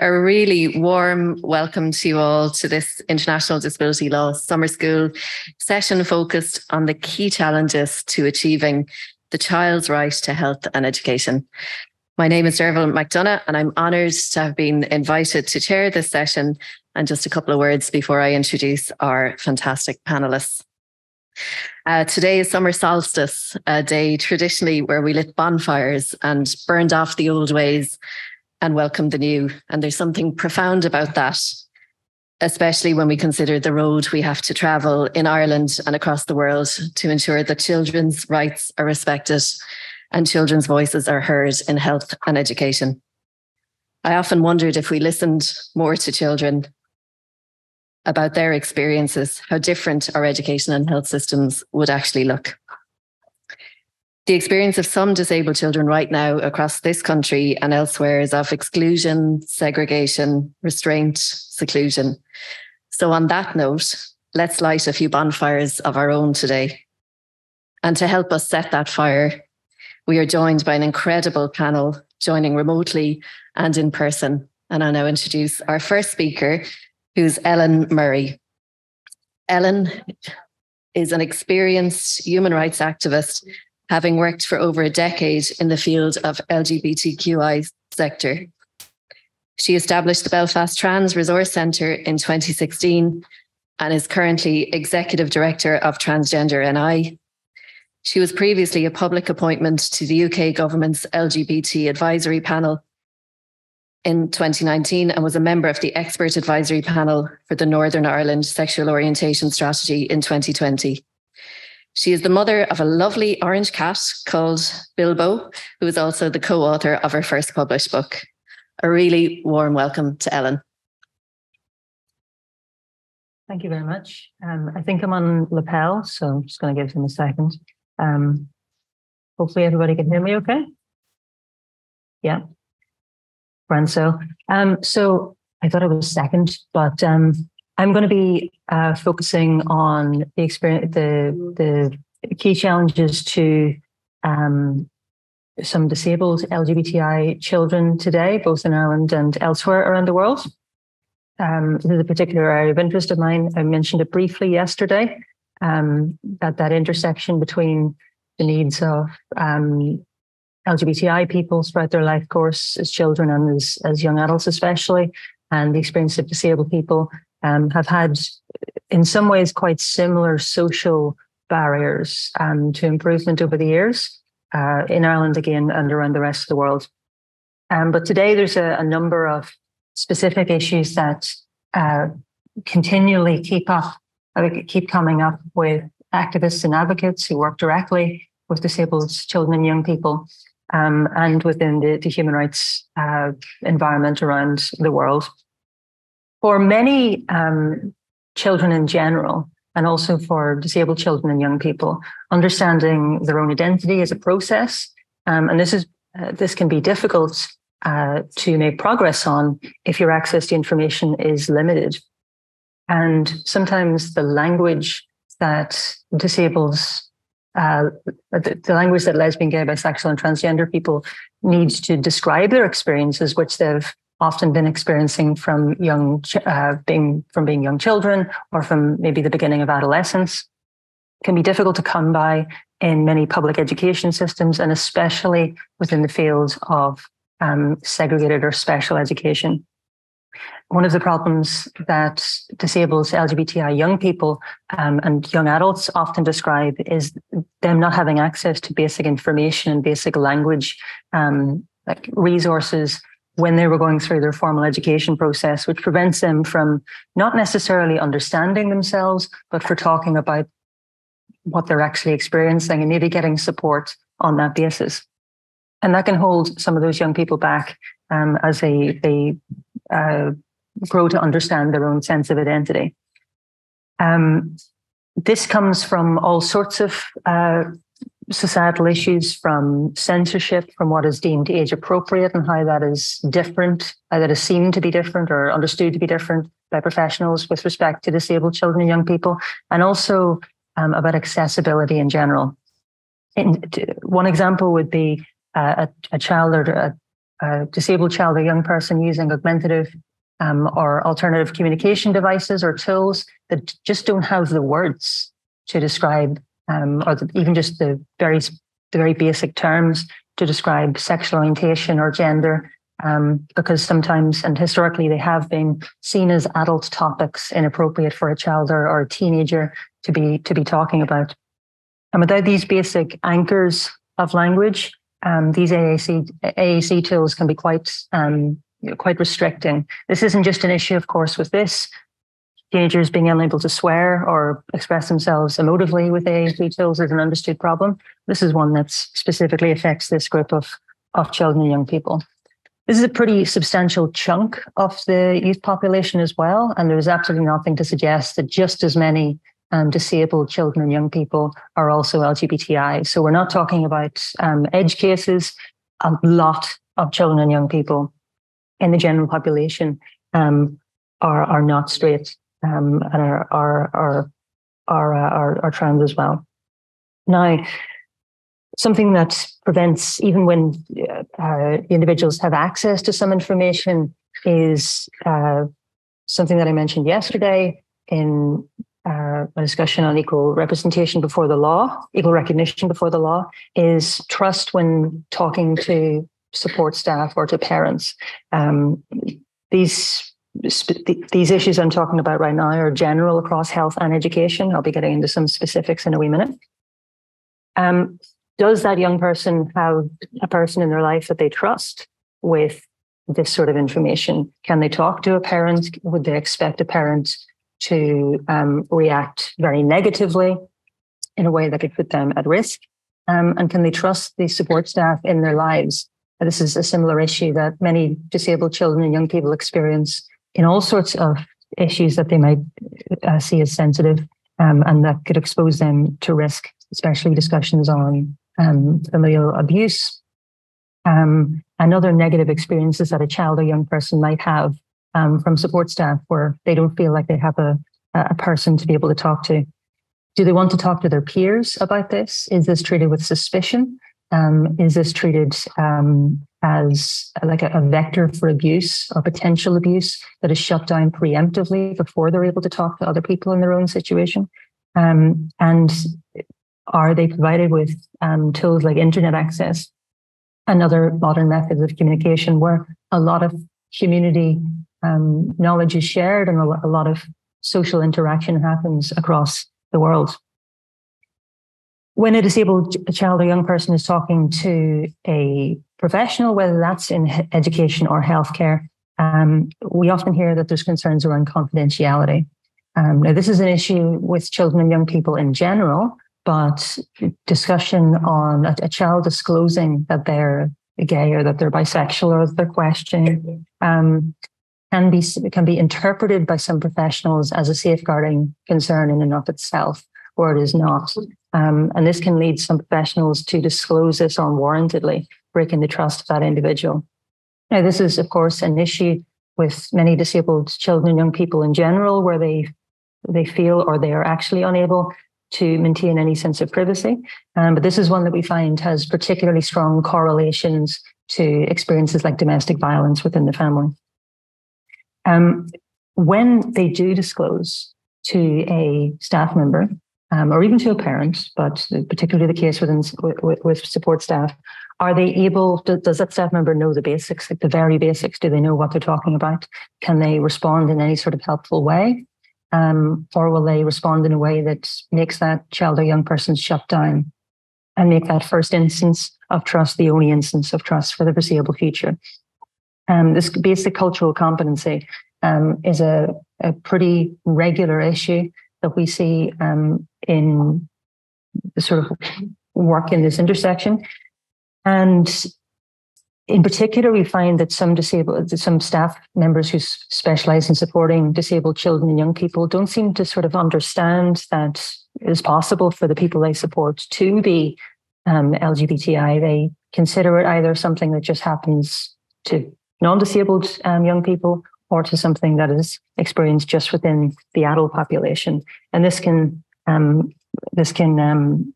A really warm welcome to you all to this International Disability Law Summer School session focused on the key challenges to achieving the child's right to health and education. My name is Derval McDonough and I'm honoured to have been invited to chair this session. And just a couple of words before I introduce our fantastic panellists. Today is summer solstice, a day traditionally where we lit bonfires and burned off the old ways and welcomed the new. And there's something profound about that, especially when we consider the road we have to travel in Ireland and across the world to ensure that children's rights are respected and children's voices are heard in health and education. I often wondered if we listened more to children about their experiences, how different our education and health systems would actually look. The experience of some disabled children right now across this country and elsewhere is of exclusion, segregation, restraint, seclusion. So on that note, let's light a few bonfires of our own today. And to help us set that fire, we are joined by an incredible panel joining remotely and in person. And I'll now introduce our first speaker, who's Ellen Murray. Ellen is an experienced human rights activist, having worked for over a decade in the field of LGBTQI sector. She established the Belfast Trans Resource Centre in 2016 and is currently Executive Director of Transgender NI. She was previously a public appointment to the UK government's LGBT advisory panel in 2019 and was a member of the expert advisory panel for the Northern Ireland Sexual Orientation Strategy in 2020. She is the mother of a lovely orange cat called Bilbo, who is also the co-author of her first published book. A really warm welcome to Ellen. Thank you very much. I think I'm on lapel, so I'm just going to give him a second. Hopefully everybody can hear me okay? Yeah. So I thought it was second, but I'm going to be focusing on the experience, the key challenges to some disabled LGBTI children today, both in Ireland and elsewhere around the world. This is a particular area of interest of mine. I mentioned it briefly yesterday, that intersection between the needs of LGBTI people throughout their life course as children and as young adults especially, and the experience of disabled people have had in some ways quite similar social barriers to improvement over the years in Ireland again and around the rest of the world. But today there's a number of specific issues that continually keep coming up with activists and advocates who work directly with disabled children and young people and within the human rights environment around the world. For many children in general, and also for disabled children and young people, understanding their own identity is a process, and this can be difficult to make progress on if your access to information is limited. And sometimes the language that the language that lesbian, gay, bisexual, and transgender people need to describe their experiences, which they've often been experiencing from being young children or from maybe the beginning of adolescence, can be difficult to come by in many public education systems, and especially within the field of segregated or special education. One of the problems that disabled LGBTI young people and young adults often describe is them not having access to basic information and basic language, like resources, when they were going through their formal education process, which prevents them from not necessarily understanding themselves, but for talking about what they're actually experiencing and maybe getting support on that basis. And that can hold some of those young people back as they grow to understand their own sense of identity. This comes from all sorts of societal issues, from censorship, from what is deemed age appropriate and how that is different, that is seen to be different or understood to be different by professionals with respect to disabled children and young people, and also about accessibility in general. One example would be a child or a disabled child or young person using augmentative or alternative communication devices or tools that just don't have the words to describe, even just the very basic terms to describe sexual orientation or gender, because sometimes and historically they have been seen as adult topics inappropriate for a child or a teenager to be talking about. And without these basic anchors of language, these AAC tools can be quite restricting. This isn't just an issue, of course, with this. Teenagers being unable to swear or express themselves emotively with AAC tools is an understood problem. This is one that specifically affects this group of children and young people. This is a pretty substantial chunk of the youth population as well, and there's absolutely nothing to suggest that just as many disabled children and young people are also LGBTI. So we're not talking about edge cases. A lot of children and young people in the general population are not straight and are trans as well. Now, something that prevents, even when individuals have access to some information, is something that I mentioned yesterday in a discussion on equal representation before the law, equal recognition before the law, is trust when talking to support staff or to parents. These issues I'm talking about right now are general across health and education. I'll be getting into some specifics in a wee minute. Does that young person have a person in their life that they trust with this sort of information? Can they talk to a parent? Would they expect a parent to react very negatively in a way that could put them at risk? And can they trust the support staff in their lives? This is a similar issue that many disabled children and young people experience in all sorts of issues that they might see as sensitive and that could expose them to risk, especially discussions on familial abuse and other negative experiences that a child or young person might have from support staff where they don't feel like they have a person to be able to talk to. Do they want to talk to their peers about this? Is this treated with suspicion? Is this treated as like a vector for abuse or potential abuse that is shut down preemptively before they're able to talk to other people in their own situation? And are they provided with tools like internet access and other modern methods of communication where a lot of community knowledge is shared and a lot of social interaction happens across the world? When a disabled child or young person is talking to a professional, whether that's in education or healthcare, we often hear that there's concerns around confidentiality. Now, this is an issue with children and young people in general, but discussion on a child disclosing that they're gay or that they're bisexual or that they're questioning can be interpreted by some professionals as a safeguarding concern in and of itself, or it is not. And this can lead some professionals to disclose this unwarrantedly, breaking the trust of that individual. Now, this is, of course, an issue with many disabled children and young people in general, where they feel or they are actually unable to maintain any sense of privacy. But this is one that we find has particularly strong correlations to experiences like domestic violence within the family. When they do disclose to a staff member, or even to a parent, but particularly the case with support staff, are they able, does that staff member know the basics, like the very basics? Do they know what they're talking about? Can they respond in any sort of helpful way? Or will they respond in a way that makes that child or young person shut down and make that first instance of trust the only instance of trust for the foreseeable future? This basic cultural competency is a pretty regular issue that we see in the sort of work in this intersection. And in particular, we find that some staff members who specialize in supporting disabled children and young people don't seem to sort of understand that it is possible for the people they support to be LGBTI. They consider it either something that just happens to non-disabled young people or to something that is experienced just within the adult population. And this can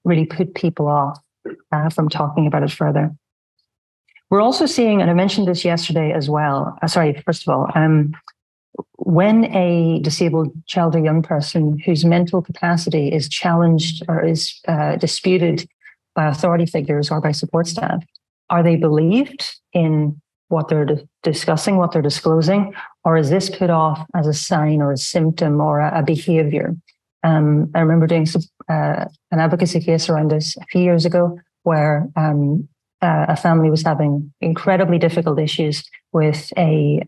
really put people off from talking about it further. We're also seeing, and I mentioned this yesterday as well. First of all, when a disabled child or young person whose mental capacity is challenged or is disputed by authority figures or by support staff, are they believed in what they're discussing, what they're disclosing, or is this put off as a sign or a symptom or a behavior? I remember doing an advocacy case around this a few years ago where a family was having incredibly difficult issues with a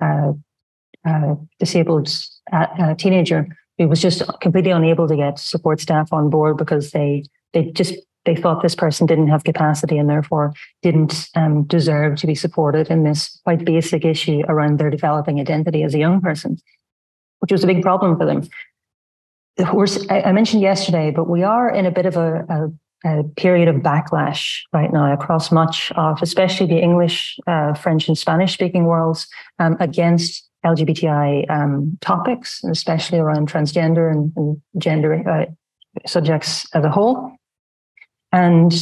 disabled teenager who was just completely unable to get support staff on board because they thought this person didn't have capacity and therefore didn't deserve to be supported in this quite basic issue around their developing identity as a young person, which was a big problem for them. I mentioned yesterday, but we are in a bit of a period of backlash right now across much of, especially the English, French and Spanish speaking worlds against LGBTI topics, especially around transgender and gender subjects as a whole. And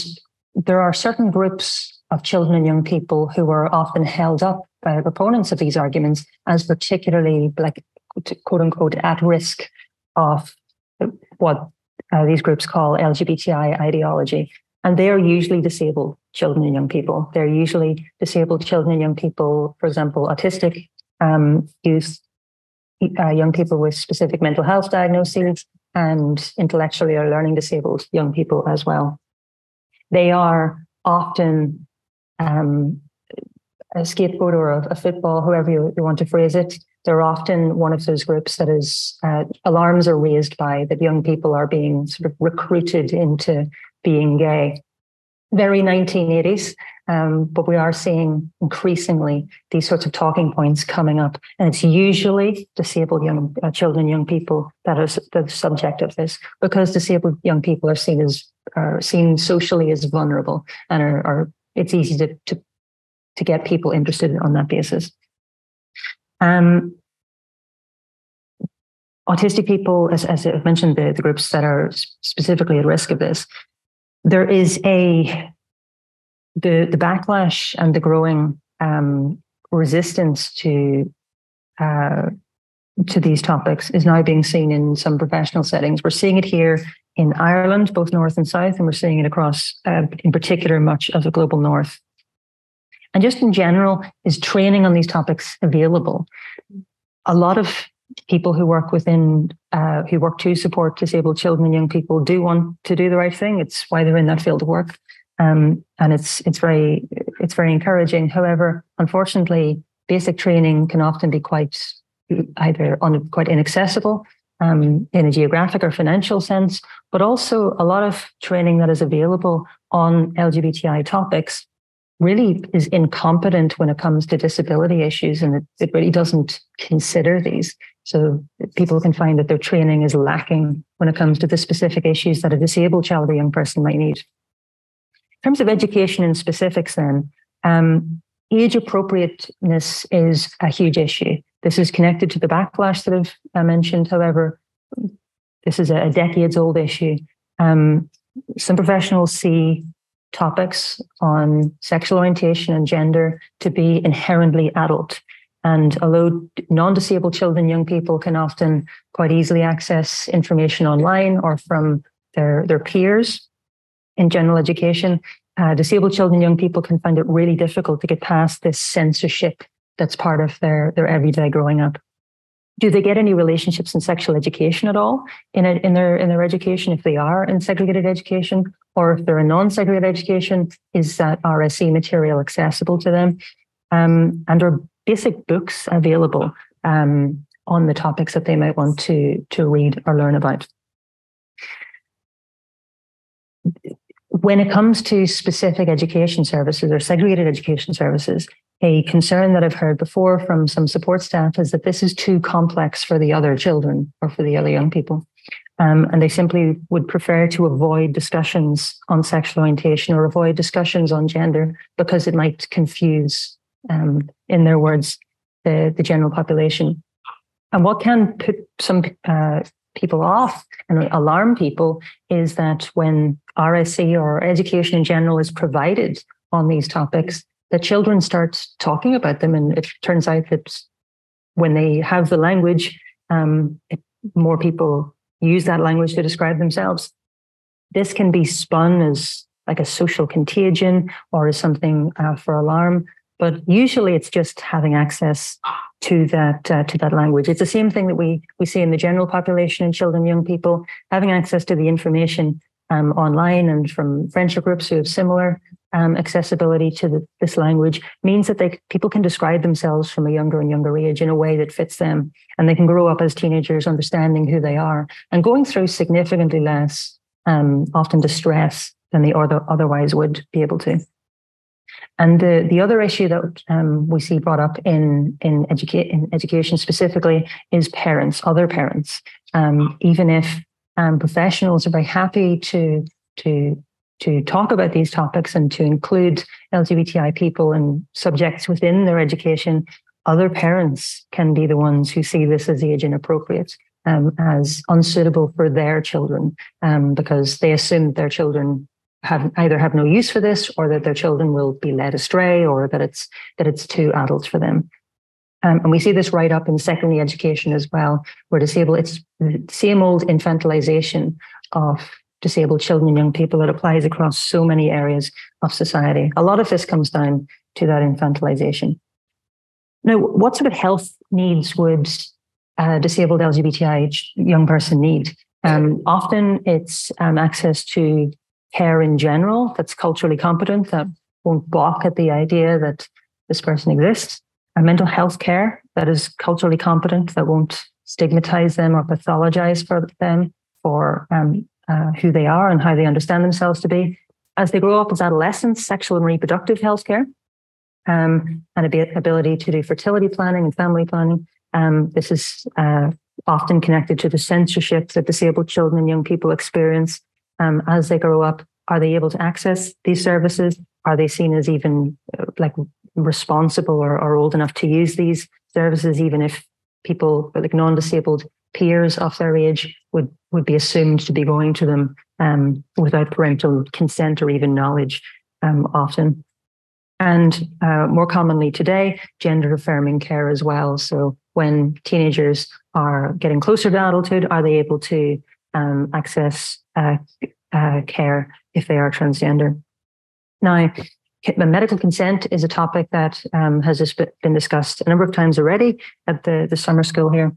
there are certain groups of children and young people who are often held up by the proponents of these arguments as particularly, like, quote unquote, at risk of what these groups call LGBTI ideology. And they are usually disabled children and young people. They're usually disabled children and young people, for example, autistic youth, young people with specific mental health diagnoses, and intellectually or learning disabled young people as well. They are often a scapegoat or a football, however you want to phrase it. They're often one of those groups that is alarms are raised by, that young people are being sort of recruited into being gay. Very 1980s, but we are seeing increasingly these sorts of talking points coming up. And it's usually disabled young children, young people that are the subject of this, because disabled young people are seen socially as vulnerable, and it's easy to get people interested on that basis. Autistic people, as I've mentioned, the groups that are specifically at risk of this, there is the backlash and the growing resistance to these topics is now being seen in some professional settings. We're seeing it here in Ireland, both north and south, and we're seeing it across, in particular, much of the global north. And just in general, is training on these topics available? A lot of people who work to support disabled children and young people do want to do the right thing. It's why they're in that field of work, and it's very encouraging. However, unfortunately, basic training can often be quite inaccessible in a geographic or financial sense, but also a lot of training that is available on LGBTI topics really is incompetent when it comes to disability issues, and it really doesn't consider these. So people can find that their training is lacking when it comes to the specific issues that a disabled child or young person might need. In terms of education in specifics then, age appropriateness is a huge issue. This is connected to the backlash that I've mentioned. However, this is a decades-old issue. Some professionals see topics on sexual orientation and gender to be inherently adult. And although non-disabled children, young people can often quite easily access information online or from their peers in general education, disabled children, young people can find it really difficult to get past this censorship that's part of their everyday growing up. Do they get any relationships in sexual education at all in their education, if they are in segregated education, or if they're in non-segregated education? Is that RSE material accessible to them? And are basic books available on the topics that they might want to read or learn about? When it comes to specific education services or segregated education services, a concern that I've heard before from some support staff is that this is too complex for the other children or for the other young people. And they simply would prefer to avoid discussions on sexual orientation or avoid discussions on gender because it might confuse, in their words, the general population. And what can put some people off and alarm people is that when RSE or education in general is provided on these topics, the children start talking about them, and it turns out that when they have the language, more people use that language to describe themselves. This can be spun as like a social contagion or as something for alarm, but usually it's just having access to that language. It's the same thing that we see in the general population in children and young people, having access to the information online and from friendship groups who have similar accessibility to this language means that people can describe themselves from a younger and younger age in a way that fits them, and they can grow up as teenagers understanding who they are and going through significantly less often distress than they otherwise would be able to. And the other issue that we see brought up in education specifically is other parents. Even if professionals are very happy to talk about these topics and to include LGBTI people and subjects within their education, other parents can be the ones who see this as age inappropriate, as unsuitable for their children, because they assume that their children either have no use for this, or that their children will be led astray, or that it's too adult for them. And we see this right up in secondary education as well, where it's the same old infantilization of disabled children and young people that applies across so many areas of society. A lot of this comes down to that infantilization. Now, what sort of health needs would a disabled LGBTI young person need? Often it's access to care in general that's culturally competent, that won't balk at the idea that this person exists. A mental health care that is culturally competent, that won't stigmatize them or pathologize for them for who they are and how they understand themselves to be. As they grow up as adolescents, sexual and reproductive health care, and ability to do fertility planning and family planning. This is often connected to the censorship that disabled children and young people experience as they grow up. Are they able to access these services? Are they seen as even responsible or old enough to use these services, even if people like non-disabled peers of their age would be assumed to be going to them without parental consent or even knowledge often. And more commonly today, gender affirming care as well. So when teenagers are getting closer to adulthood, are they able to access care if they are transgender? Now, medical consent is a topic that has just been discussed a number of times already at the summer school here.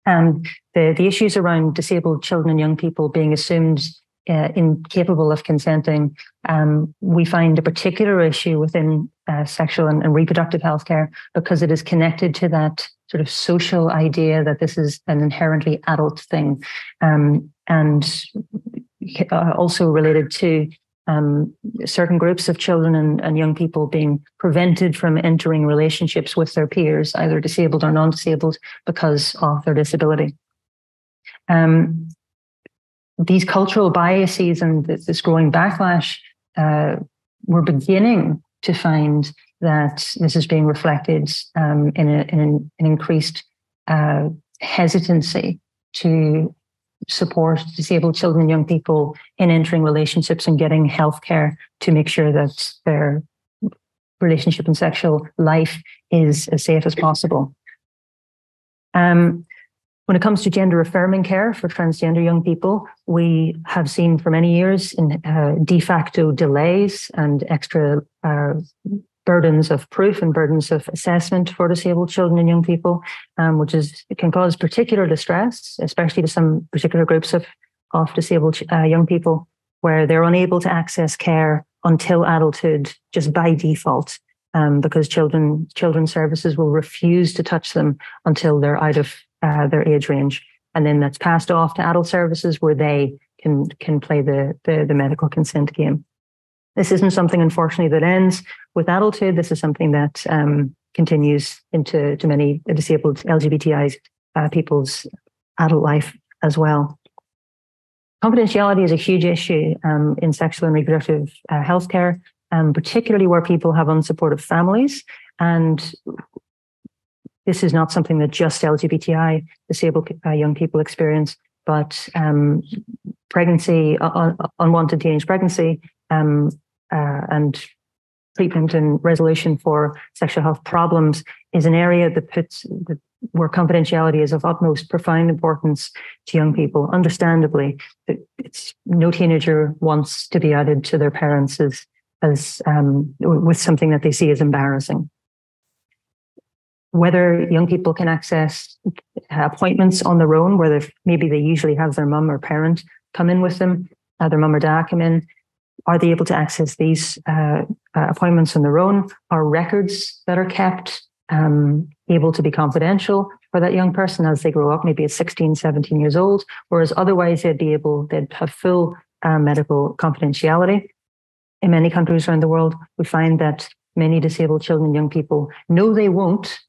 The issues around disabled children and young people being assumed incapable of consenting, we find a particular issue within sexual and reproductive healthcare, because it is connected to that sort of social idea that this is an inherently adult thing, and also related to certain groups of children and young people being prevented from entering relationships with their peers, either disabled or non-disabled, because of their disability. These cultural biases and this growing backlash, we're beginning to find that this is being reflected in an increased hesitancy to support disabled children and young people in entering relationships and getting healthcare to make sure that their relationship and sexual life is as safe as possible. When it comes to gender affirming care for transgender young people, we have seen for many years in de facto delays and extra burdens of proof and burdens of assessment for disabled children and young people, which can cause particular distress, especially to some particular groups of disabled young people, where they're unable to access care until adulthood just by default, because children's services will refuse to touch them until they're out of their age range, and then that's passed off to adult services where they can play the medical consent game. This isn't something, unfortunately, that ends with adulthood. This is something that continues into many disabled LGBTI people's adult life as well. Confidentiality is a huge issue in sexual and reproductive healthcare, particularly where people have unsupportive families. And this is not something that just LGBTI disabled young people experience, but pregnancy, unwanted teenage pregnancy, and treatment and resolution for sexual health problems is an area where confidentiality is of utmost profound importance to young people. Understandably, no teenager wants to be added to their parents as with something that they see as embarrassing. Whether young people can access appointments on their own, where maybe they usually have their mum or parent come in with them, their mum or dad come in, are they able to access these appointments on their own? Are records that are kept able to be confidential for that young person as they grow up, maybe at 16, 17 years old, whereas otherwise they'd have full medical confidentiality. In many countries around the world, we find that many disabled children and young people know they won't,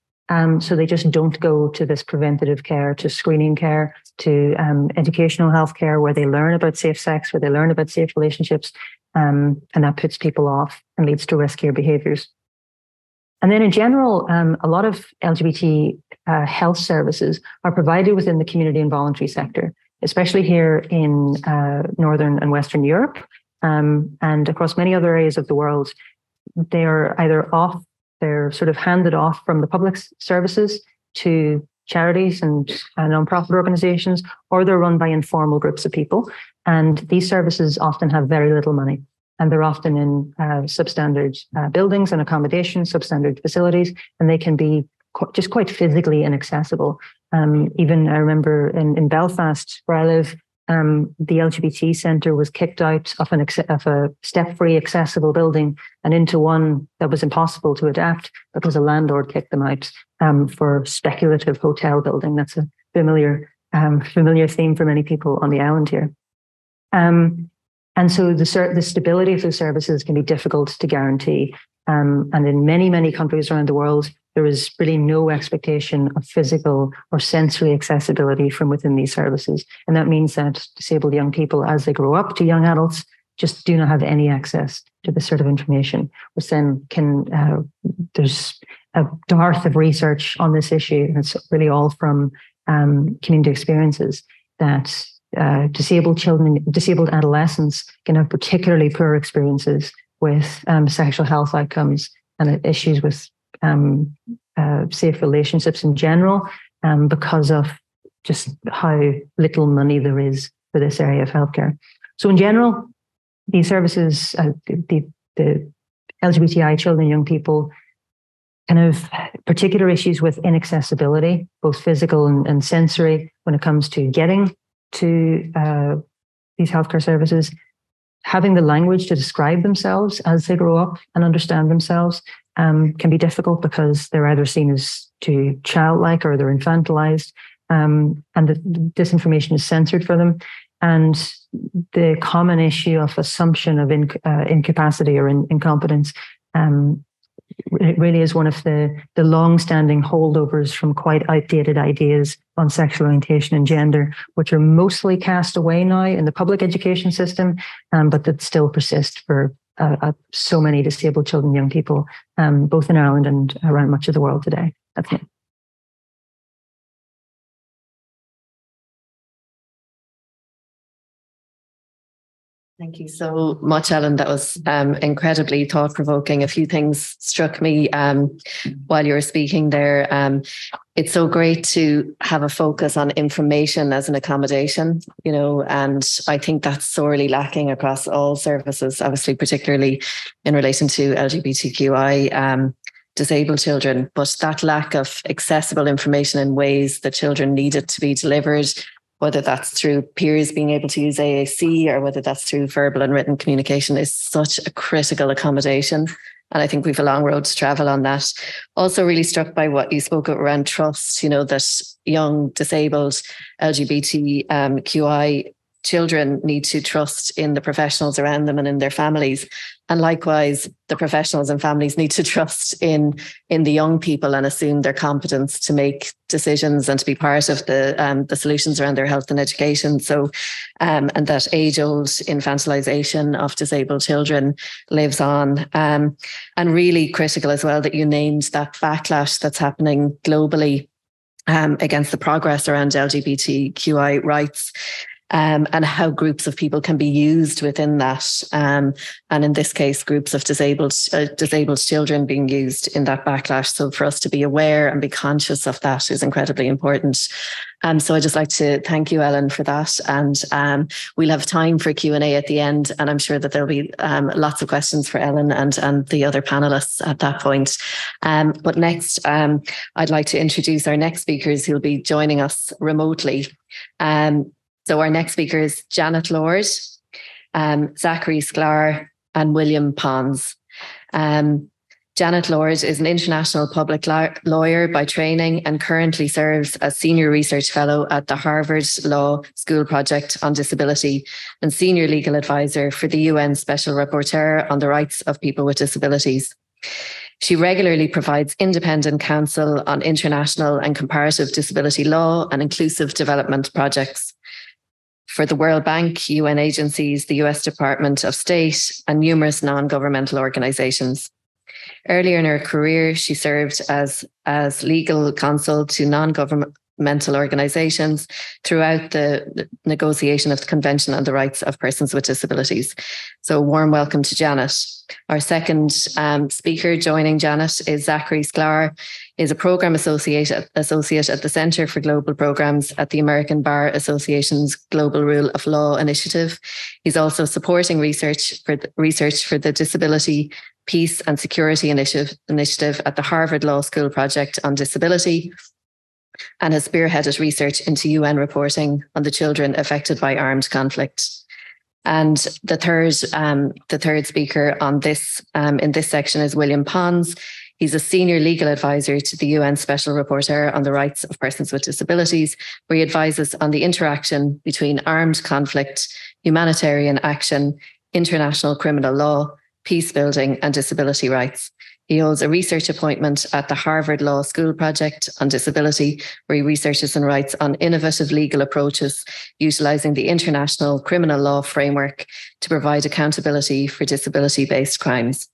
so they just don't go to this preventative care, to screening care, to educational health care, where they learn about safe sex, where they learn about safe relationships, and that puts people off and leads to riskier behaviours. And then in general, a lot of LGBT health services are provided within the community and voluntary sector, especially here in Northern and Western Europe, and across many other areas of the world. They're they're sort of handed off from the public services to charities and non-profit organizations, or they're run by informal groups of people. And these services often have very little money. And they're often in substandard buildings and accommodation, substandard facilities, and they can be just quite physically inaccessible. Even I remember in Belfast, where I live, the LGBT centre was kicked out of a step-free accessible building and into one that was impossible to adapt because a landlord kicked them out for speculative hotel building. That's a familiar theme for many people on the island here. And so the stability of those services can be difficult to guarantee. And in many, many countries around the world, there is really no expectation of physical or sensory accessibility from within these services. And that means that disabled young people, as they grow up to young adults, just do not have any access to this sort of information, which then there's a dearth of research on this issue, and it's really all from community experiences, that disabled adolescents can have particularly poor experiences with sexual health outcomes and issues with safe relationships in general, because of just how little money there is for this area of healthcare. So in general, these services, the LGBTI children and young people kind of particular issues with inaccessibility, both physical and sensory, when it comes to getting to these healthcare services, having the language to describe themselves as they grow up and understand themselves can be difficult, because they're either seen as too childlike or they're infantilized, and this information is censored for them. And the common issue of assumption of incapacity or incompetence it really is one of the long-standing holdovers from quite outdated ideas on sexual orientation and gender, which are mostly cast away now in the public education system, but that still persist for so many disabled children and young people, both in Ireland and around much of the world today. That's it. Thank you so much, Ellen. That was incredibly thought-provoking. A few things struck me while you were speaking there. It's so great to have a focus on information as an accommodation, and I think that's sorely lacking across all services, obviously, particularly in relation to LGBTQI disabled children. But that lack of accessible information in ways that children need it to be delivered, whether that's through peers being able to use AAC or whether that's through verbal and written communication, is such a critical accommodation. And I think we've a long road to travel on that. Also really struck by what you spoke around trust, that young disabled LGBTQI children need to trust in the professionals around them and in their families. And likewise, the professionals and families need to trust in the young people and assume their competence to make decisions and to be part of the solutions around their health and education. So, and that age-old infantilization of disabled children lives on. And really critical as well that you named that backlash that's happening globally against the progress around LGBTQI rights. and how groups of people can be used within that. And in this case, groups of disabled children being used in that backlash. So for us to be aware and be conscious of that is incredibly important. So I'd just like to thank you, Ellen, for that. And we'll have time for Q&A at the end. And I'm sure that there'll be lots of questions for Ellen and the other panelists at that point. But next, I'd like to introduce our next speakers who'll be joining us remotely. So our next speaker is Janet Lord, Zachary Sklar, and William Pons. Janet Lord is an international public lawyer by training and currently serves as Senior Research Fellow at the Harvard Law School Project on Disability and Senior Legal Advisor for the UN Special Rapporteur on the Rights of People with Disabilities. She regularly provides independent counsel on international and comparative disability law and inclusive development projects for the World Bank, UN agencies, the US Department of State, and numerous non-governmental organizations. Earlier in her career, she served as legal counsel to non-governmental organizations throughout the negotiation of the Convention on the Rights of Persons with Disabilities. So a warm welcome to Janet. Our second speaker joining Janet is Zachary Sklar, is a program associate at the Center for Global Programs at the American Bar Association's Global Rule of Law Initiative. He's also supporting research for the Disability, Peace and Security Initiative at the Harvard Law School Project on Disability, and has spearheaded research into UN reporting on the children affected by armed conflict. And the third speaker on this in this section is William Pons. He's a senior legal advisor to the UN Special Rapporteur on the Rights of Persons with Disabilities, where he advises on the interaction between armed conflict, humanitarian action, international criminal law, peace building, and disability rights. He holds a research appointment at the Harvard Law School Project on Disability, where he researches and writes on innovative legal approaches, utilising the international criminal law framework to provide accountability for disability-based crimes.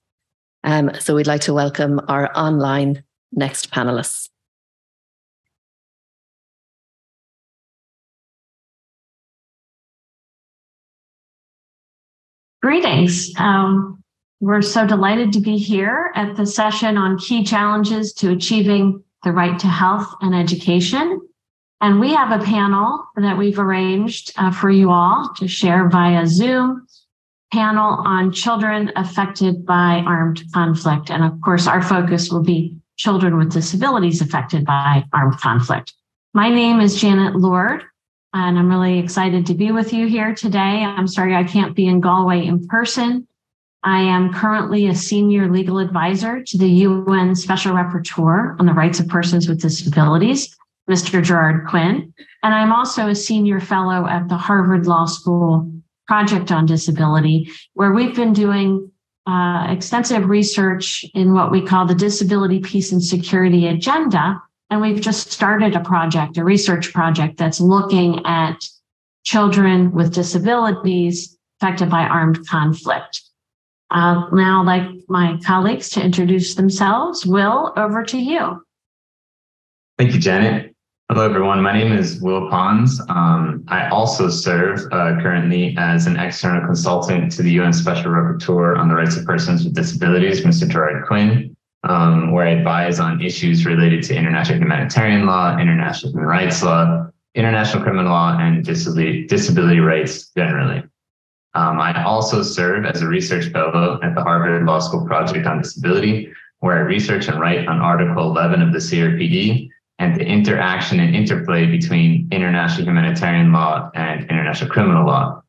So we'd like to welcome our online next panelists. Greetings. We're so delighted to be here at the session on key challenges to achieving the right to health and education. And we have a panel that we've arranged for you all to share via Zoom, panel on children affected by armed conflict. And of course, our focus will be children with disabilities affected by armed conflict. My name is Janet Lord, and I'm really excited to be with you here today. I'm sorry I can't be in Galway in person. I am currently a senior legal advisor to the UN Special Rapporteur on the Rights of Persons with Disabilities, Mr. Gerard Quinn. And I'm also a senior fellow at the Harvard Law School Project on Disability, where we've been doing extensive research in what we call the Disability, Peace and Security Agenda. And we've just started a research project that's looking at children with disabilities affected by armed conflict. Now I'd like my colleagues to introduce themselves. Will, over to you. Thank you, Janet. Hello, everyone. My name is Will Pons. I also serve currently as an external consultant to the UN Special Rapporteur on the Rights of Persons with Disabilities, Mr. Gerard Quinn, where I advise on issues related to international humanitarian law, international human rights law, international criminal law, and disability rights generally. I also serve as a research fellow at the Harvard Law School Project on Disability, where I research and write on Article 11 of the CRPD and the interaction and interplay between international humanitarian law and international criminal law.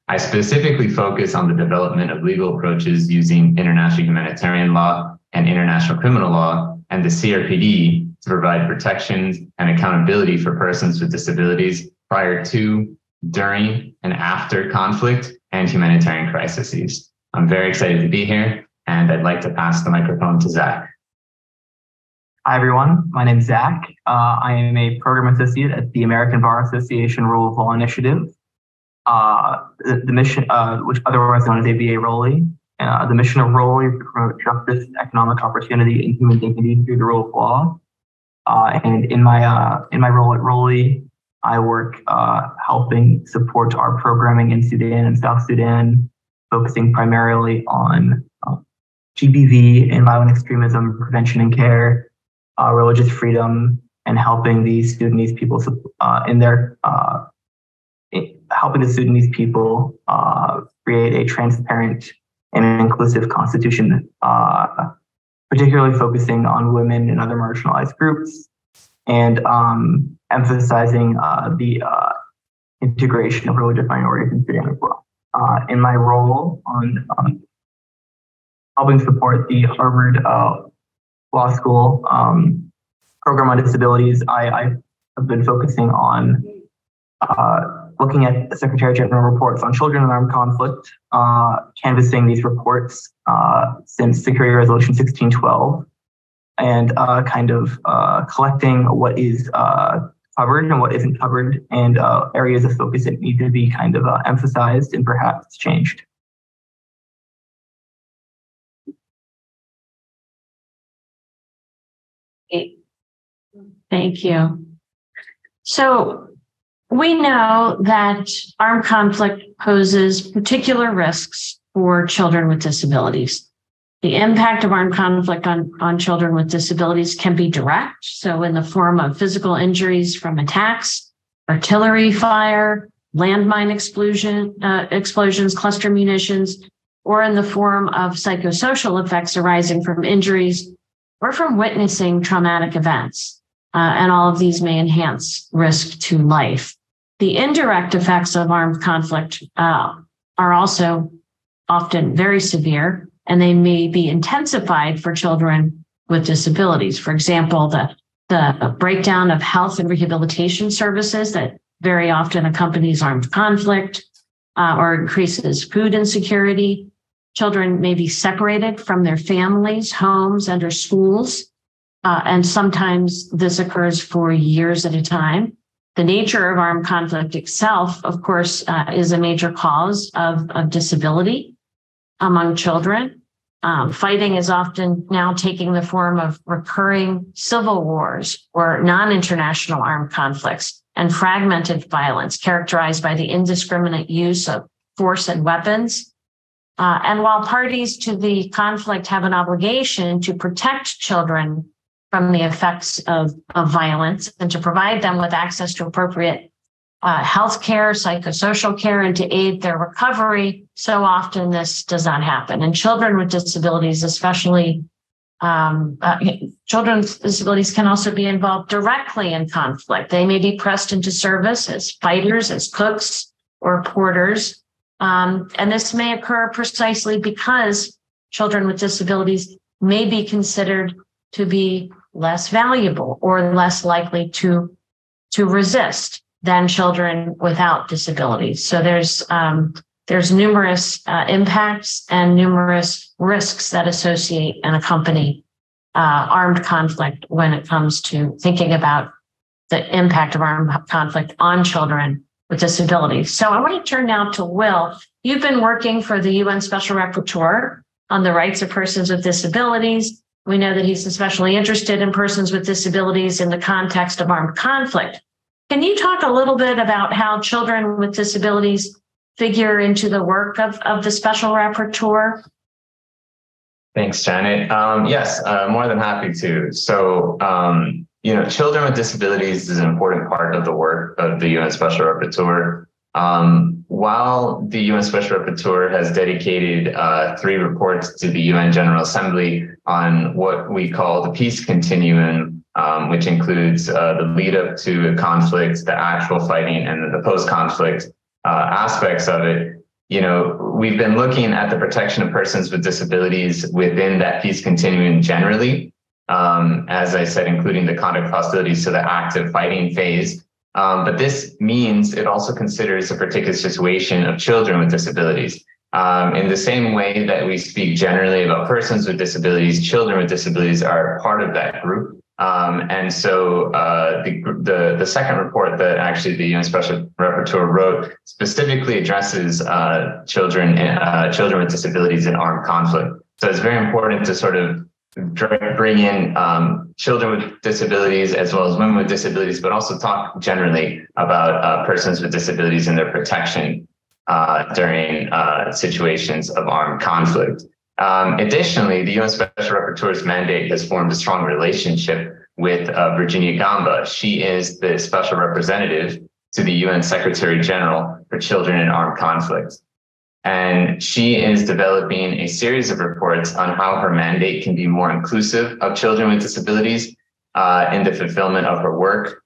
I specifically focus on the development of legal approaches using international humanitarian law and international criminal law and the CRPD to provide protections and accountability for persons with disabilities prior to, during, and after conflict and humanitarian crises. I'm very excited to be here, and I'd like to pass the microphone to Zach. Hi, everyone. My name is Zach. I am a program associate at the American Bar Association Rule of Law Initiative, the mission, which otherwise known as ABA ROLI. The mission of ROLI is to promote justice, economic opportunity, and human dignity through the rule of law. And in my role at ROLI, I work helping support our programming in Sudan and South Sudan, focusing primarily on GBV and violent extremism prevention and care, religious freedom, and helping these Sudanese people create a transparent and inclusive constitution, particularly focusing on women and other marginalized groups, and emphasizing the integration of religious minorities in Sudan as well. In my role on helping support the Harvard Law School program on disabilities, I have been focusing on looking at the Secretary General reports on children in armed conflict, canvassing these reports since Security Resolution 1612, and collecting what is covered and what isn't covered, and areas of focus that need to be emphasized and perhaps changed. Thank you. So we know that armed conflict poses particular risks for children with disabilities. The impact of armed conflict on children with disabilities can be direct, so in the form of physical injuries from attacks, artillery fire, landmine explosions, cluster munitions, or in the form of psychosocial effects arising from injuries or from witnessing traumatic events. And all of these may enhance risk to life. The indirect effects of armed conflict are also often very severe, and they may be intensified for children with disabilities. For example, the breakdown of health and rehabilitation services that very often accompanies armed conflict or increases food insecurity. Children may be separated from their families, homes, and or schools, and sometimes this occurs for years at a time. The nature of armed conflict itself, of course, is a major cause of disability among children. Fighting is often now taking the form of recurring civil wars or non-international armed conflicts and fragmented violence characterized by the indiscriminate use of force and weapons. And while parties to the conflict have an obligation to protect children from the effects of violence and to provide them with access to appropriate health care, psychosocial care, and to aid their recovery, so often this does not happen. And children with disabilities, especially children with disabilities, can also be involved directly in conflict. They may be pressed into service as fighters, as cooks, or porters. And this may occur precisely because children with disabilities may be considered to be less valuable or less likely to resist than children without disabilities. So there's numerous impacts and numerous risks that associate and accompany armed conflict when it comes to thinking about the impact of armed conflict on children with disabilities. So I want to turn now to Will. You've been working for the UN Special Rapporteur on the rights of persons with disabilities. We know that he's especially interested in persons with disabilities in the context of armed conflict. Can you talk a little bit about how children with disabilities figure into the work of the Special Rapporteur? Thanks, Janet. Yes, more than happy to. So, children with disabilities is an important part of the work of the UN Special Rapporteur. While the UN Special Rapporteur has dedicated 3 reports to the UN General Assembly on what we call the peace continuum, which includes the lead up to a conflict, the actual fighting, and the post-conflict aspects of it, we've been looking at the protection of persons with disabilities within that peace continuum generally, as I said, including the conduct of hostilities to the active fighting phase. But this means it also considers a particular situation of children with disabilities. In the same way that we speak generally about persons with disabilities, children with disabilities are part of that group. And so the second report that actually the UN Special Rapporteur wrote specifically addresses children with disabilities in armed conflict. So it's very important to sort of bring in children with disabilities as well as women with disabilities, but also talk generally about persons with disabilities and their protection during situations of armed conflict. Additionally, the UN Special Rapporteur's mandate has formed a strong relationship with Virginia Gamba. She is the special representative to the UN Secretary General for Children in Armed Conflict. And she is developing a series of reports on how her mandate can be more inclusive of children with disabilities in the fulfillment of her work,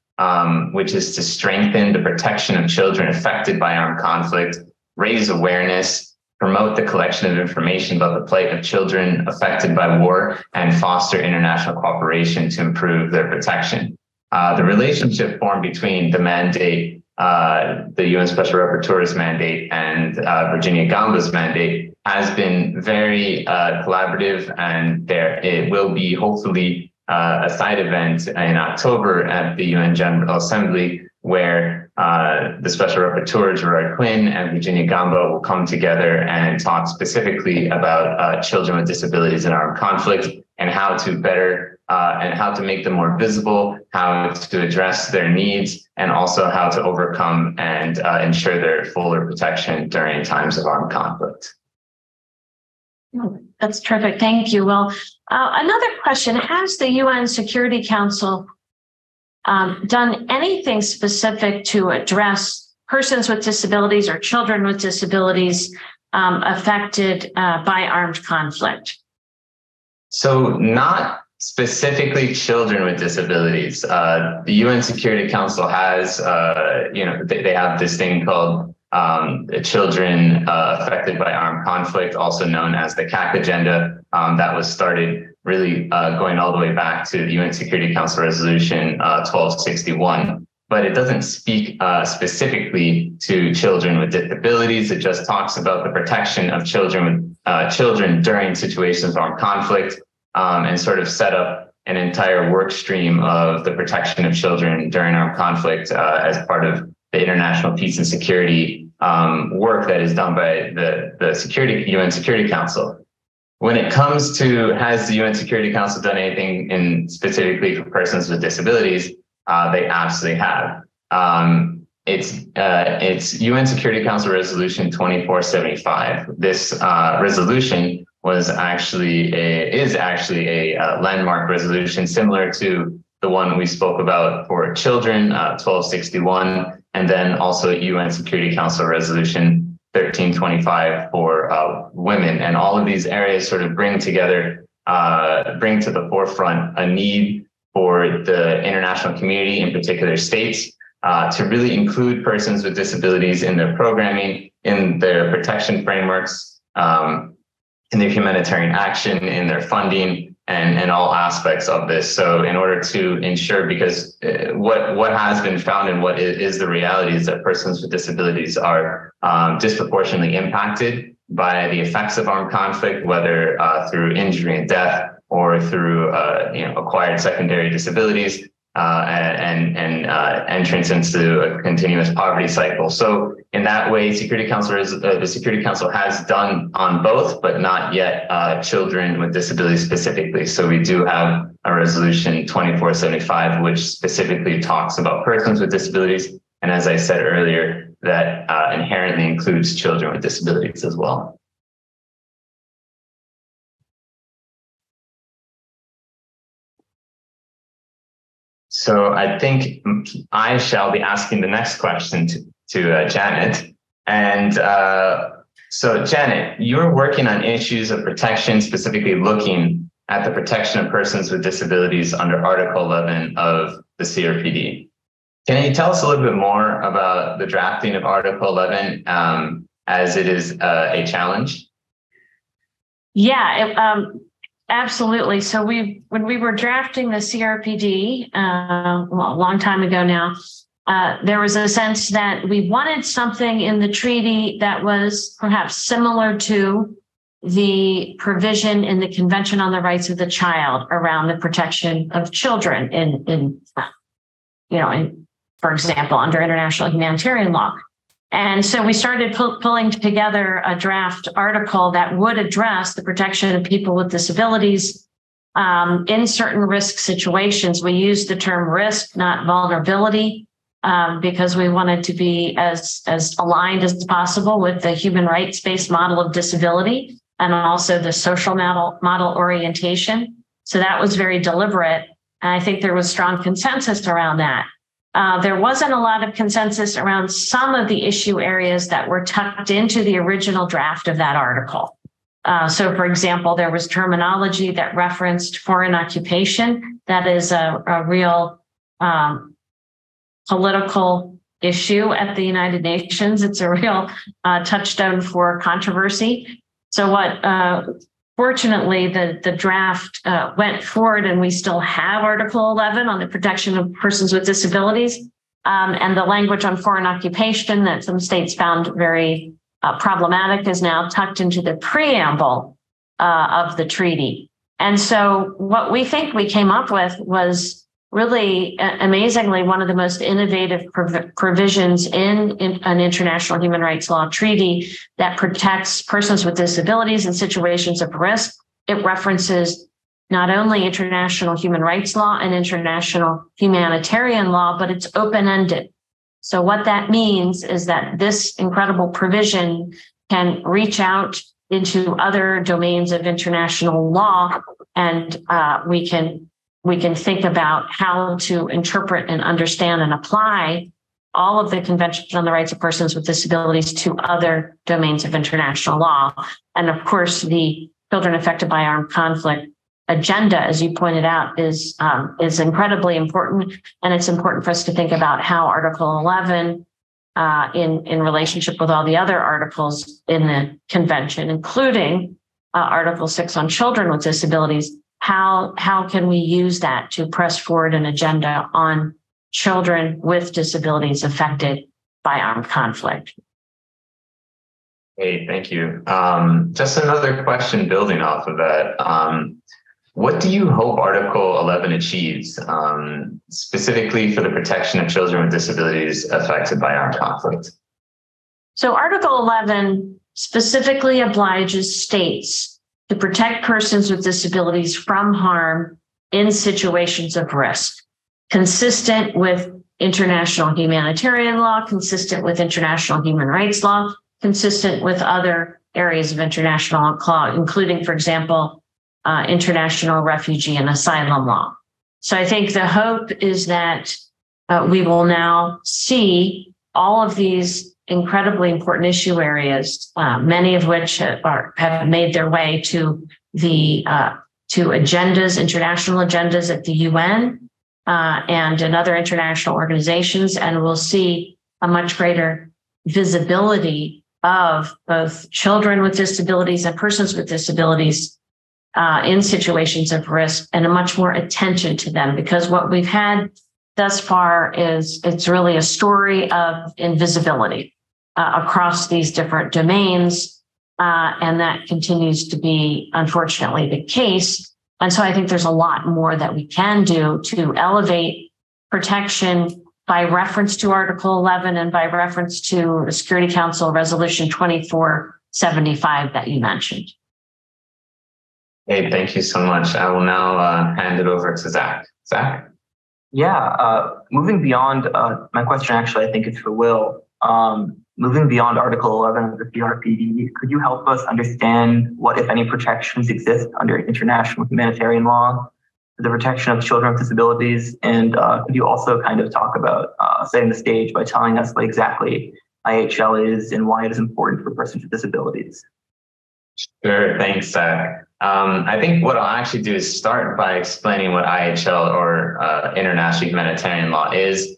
which is to strengthen the protection of children affected by armed conflict, raise awareness, promote the collection of information about the plight of children affected by war, and foster international cooperation to improve their protection. The relationship formed between the mandate, the UN Special Rapporteur's mandate, and Virginia Gamba's mandate has been very collaborative, and it will be hopefully a side event in October at the UN General Assembly where the Special Rapporteur, Gerard Quinn, and Virginia Gamba will come together and talk specifically about children with disabilities in armed conflict and how to better and how to make them more visible, how to address their needs, and also how to overcome and ensure their fuller protection during times of armed conflict. That's terrific. Thank you. Well, another question, has the UN Security Council done anything specific to address persons with disabilities or children with disabilities affected by armed conflict? So not specifically children with disabilities. The UN Security Council has, they have this thing called Children Affected by Armed Conflict, also known as the CAC Agenda, that was started really going all the way back to the UN Security Council Resolution 1261. But it doesn't speak specifically to children with disabilities. It just talks about the protection of children during situations of armed conflict, and sort of set up an entire work stream of the protection of children during armed conflict as part of the international peace and security work that is done by the UN Security Council. When it comes to has the UN Security Council done anything specifically for persons with disabilities, they absolutely have. It's UN Security Council Resolution 2475. This resolution is actually a landmark resolution similar to the one we spoke about for children, 1261, and then also UN Security Council Resolution 1325 for women. And all of these areas sort of bring to the forefront a need for the international community, in particular states, to really include persons with disabilities in their programming, in their protection frameworks, in their humanitarian action, in their funding, and all aspects of this. So in order to ensure, because what has been found and what is the reality is that persons with disabilities are disproportionately impacted by the effects of armed conflict, whether through injury and death or through acquired secondary disabilities and entrance into a continuous poverty cycle. So in that way, the Security Council has done on both, but not yet children with disabilities specifically. So we do have a resolution 2475, which specifically talks about persons with disabilities. And as I said earlier, that inherently includes children with disabilities as well. So I think I shall be asking the next question to Janet. And so Janet, you're working on issues of protection, specifically looking at the protection of persons with disabilities under Article 11 of the CRPD. Can you tell us a little bit more about the drafting of Article 11 as it is a challenge? Yeah, absolutely. So when we were drafting the CRPD, a long time ago now, there was a sense that we wanted something in the treaty that was perhaps similar to the provision in the Convention on the Rights of the Child around the protection of children in for example, under international humanitarian law. And so we started pulling together a draft article that would address the protection of people with disabilities In certain risk situations, we use the term risk, not vulnerability, because we wanted to be as aligned as possible with the human rights-based model of disability and also the social model orientation. So that was very deliberate. And I think there was strong consensus around that. There wasn't a lot of consensus around some of the issue areas that were tucked into the original draft of that article. So, for example, there was terminology that referenced foreign occupation. That is a real political issue at the United Nations. It's a real touchstone for controversy. So fortunately, the draft went forward, and we still have Article 11 on the protection of persons with disabilities, and the language on foreign occupation that some states found very problematic is now tucked into the preamble of the treaty. And so what we think we came up with was really amazingly one of the most innovative provisions in an international human rights law treaty that protects persons with disabilities in situations of risk. It references not only international human rights law and international humanitarian law, but it's open-ended. So what that means is that this incredible provision can reach out into other domains of international law, and we can think about how to interpret and understand and apply all of the conventions on the rights of persons with disabilities to other domains of international law. And of course, the children affected by armed conflict agenda, as you pointed out, is incredibly important. And it's important for us to think about how Article 11 in relationship with all the other articles in the convention, including Article 6 on children with disabilities, how can we use that to press forward an agenda on children with disabilities affected by armed conflict? Hey, thank you. Just another question building off of that. What do you hope Article 11 achieves, specifically for the protection of children with disabilities affected by armed conflict? So Article 11 specifically obliges states to protect persons with disabilities from harm in situations of risk, consistent with international humanitarian law, consistent with international human rights law, consistent with other areas of international law, including, for example, international refugee and asylum law. So I think the hope is that we will now see all of these incredibly important issue areas, many of which have made their way to the to agendas, international agendas at the UN and in other international organizations, and we'll see a much greater visibility of both children with disabilities and persons with disabilities in situations of risk, and a much more attention to them, because what we've had thus far is it's really a story of invisibility across these different domains, and that continues to be, unfortunately, the case. And so I think there's a lot more that we can do to elevate protection by reference to Article 11 and by reference to the Security Council Resolution 2475 that you mentioned. Hey, thank you so much. I will now hand it over to Zach. Zach? Yeah, moving beyond, my question actually, I think it's for Will. Moving beyond Article 11 of the CRPD, could you help us understand what, if any, protections exist under international humanitarian law for the protection of children with disabilities? And could you also kind of talk about setting the stage by telling us what exactly IHL is and why it is important for persons with disabilities? Sure, thanks, Zach. I think what I'll actually do is start by explaining what IHL, or international humanitarian law, is.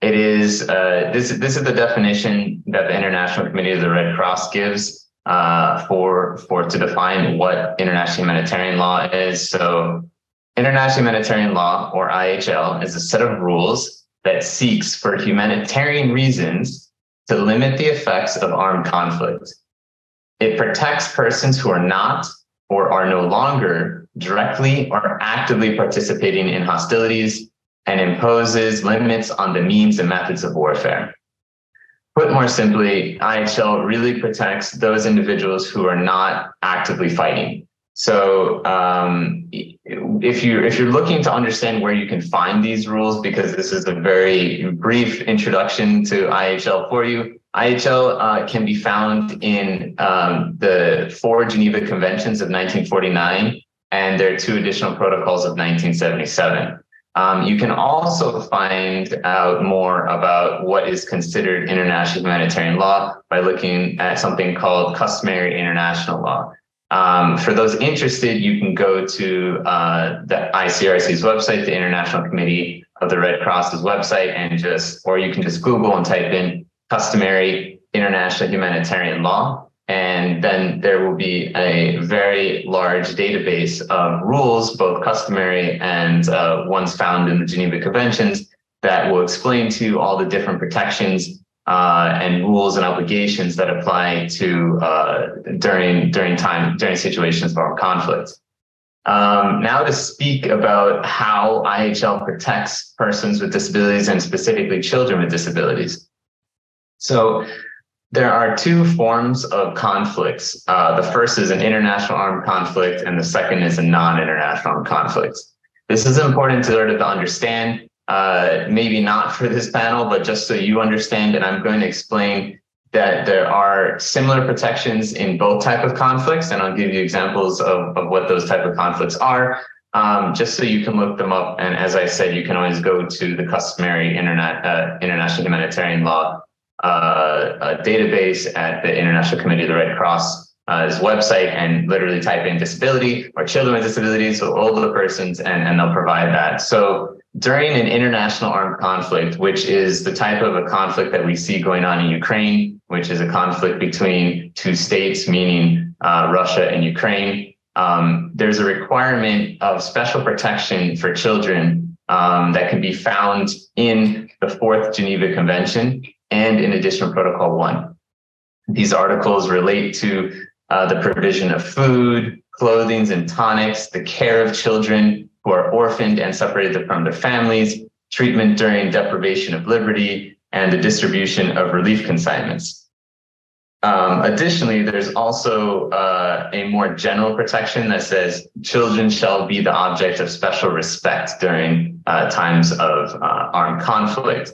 It is this is the definition that the International Committee of the Red Cross gives to define what international humanitarian law is. So, international humanitarian law, or IHL, is a set of rules that seeks, for humanitarian reasons, to limit the effects of armed conflict. It protects persons who are not or are no longer directly or actively participating in hostilities, and imposes limits on the means and methods of warfare. Put more simply, IHL really protects those individuals who are not actively fighting. So if you're looking to understand where you can find these rules, because this is a very brief introduction to IHL for you, IHL can be found in the 4 Geneva Conventions of 1949, and there are 2 additional protocols of 1977. You can also find out more about what is considered international humanitarian law by looking at something called customary international law. For those interested, you can go to the ICRC's website, the International Committee of the Red Cross's website, or you can just Google and type in customary international humanitarian law. And then there will be a very large database of rules, both customary and ones found in the Geneva Conventions, that will explain to you all the different protections and rules and obligations that apply to during situations of armed conflict. Now to speak about how IHL protects persons with disabilities and specifically children with disabilities. So there are 2 forms of conflicts. The first is an international armed conflict, and the second is a non-international armed conflict. This is important to understand. Maybe not for this panel, but just so you understand, and I'm going to explain that there are similar protections in both type of conflicts, and I'll give you examples of what those type of conflicts are, just so you can look them up. And as I said, you can always go to the customary international humanitarian law database at the International Committee of the Red Cross website and literally type in disability or children with disabilities or older persons, and they'll provide that. So during an international armed conflict, which is the type of a conflict that we see going on in Ukraine, which is a conflict between 2 states, meaning Russia and Ukraine, there's a requirement of special protection for children that can be found in the 4th Geneva Convention and in Additional Protocol 1. These articles relate to the provision of food, clothing, and tonics, the care of children who are orphaned and separated from their families, treatment during deprivation of liberty, and the distribution of relief consignments. Additionally, there's also a more general protection that says children shall be the object of special respect during times of armed conflict.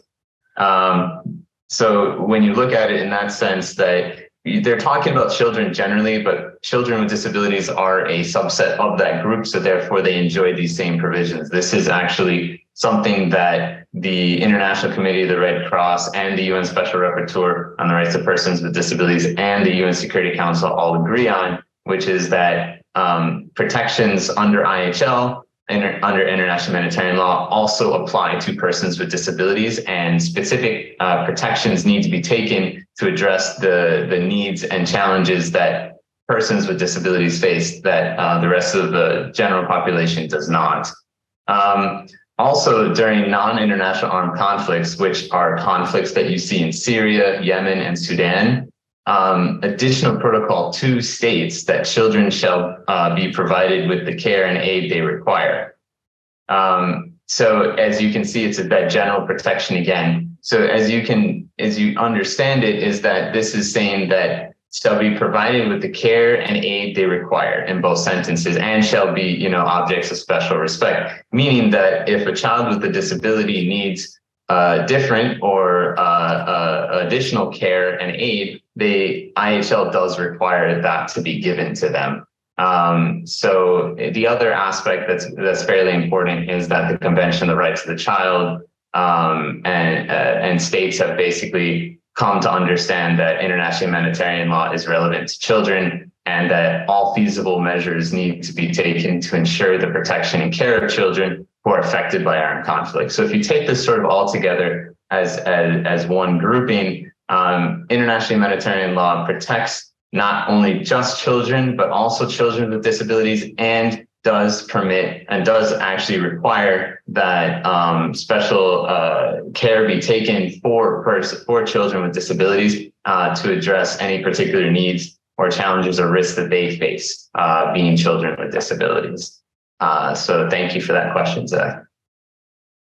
So when you look at it in that sense, that they're talking about children generally, but children with disabilities are a subset of that group, so therefore they enjoy these same provisions. This is actually something that the International Committee of the Red Cross and the UN Special Rapporteur on the Rights of Persons with Disabilities and the UN Security Council all agree on, which is that protections under IHL and under international humanitarian law also apply to persons with disabilities, and specific protections need to be taken to address the needs and challenges that persons with disabilities face that the rest of the general population does not. Also, during non-international armed conflicts, which are conflicts that you see in Syria, Yemen, and Sudan, Additional Protocol 2 states that children shall be provided with the care and aid they require. So as you can see, it's that general protection again. So as you understand it, is that this is saying that shall be provided with the care and aid they require in both sentences, and shall be, objects of special respect, meaning that if a child with a disability needs different or additional care and aid, the IHL does require that to be given to them. So the other aspect that's fairly important is that the Convention on the Rights of the Child and states have basically come to understand that international humanitarian law is relevant to children, and that all feasible measures need to be taken to ensure the protection and care of children who are affected by armed conflict. So if you take this sort of all together as one grouping, international humanitarian law protects not only just children, but also children with disabilities, and does permit and does actually require that special care be taken for children with disabilities to address any particular needs or challenges or risks that they face being children with disabilities. So thank you for that question, Zach.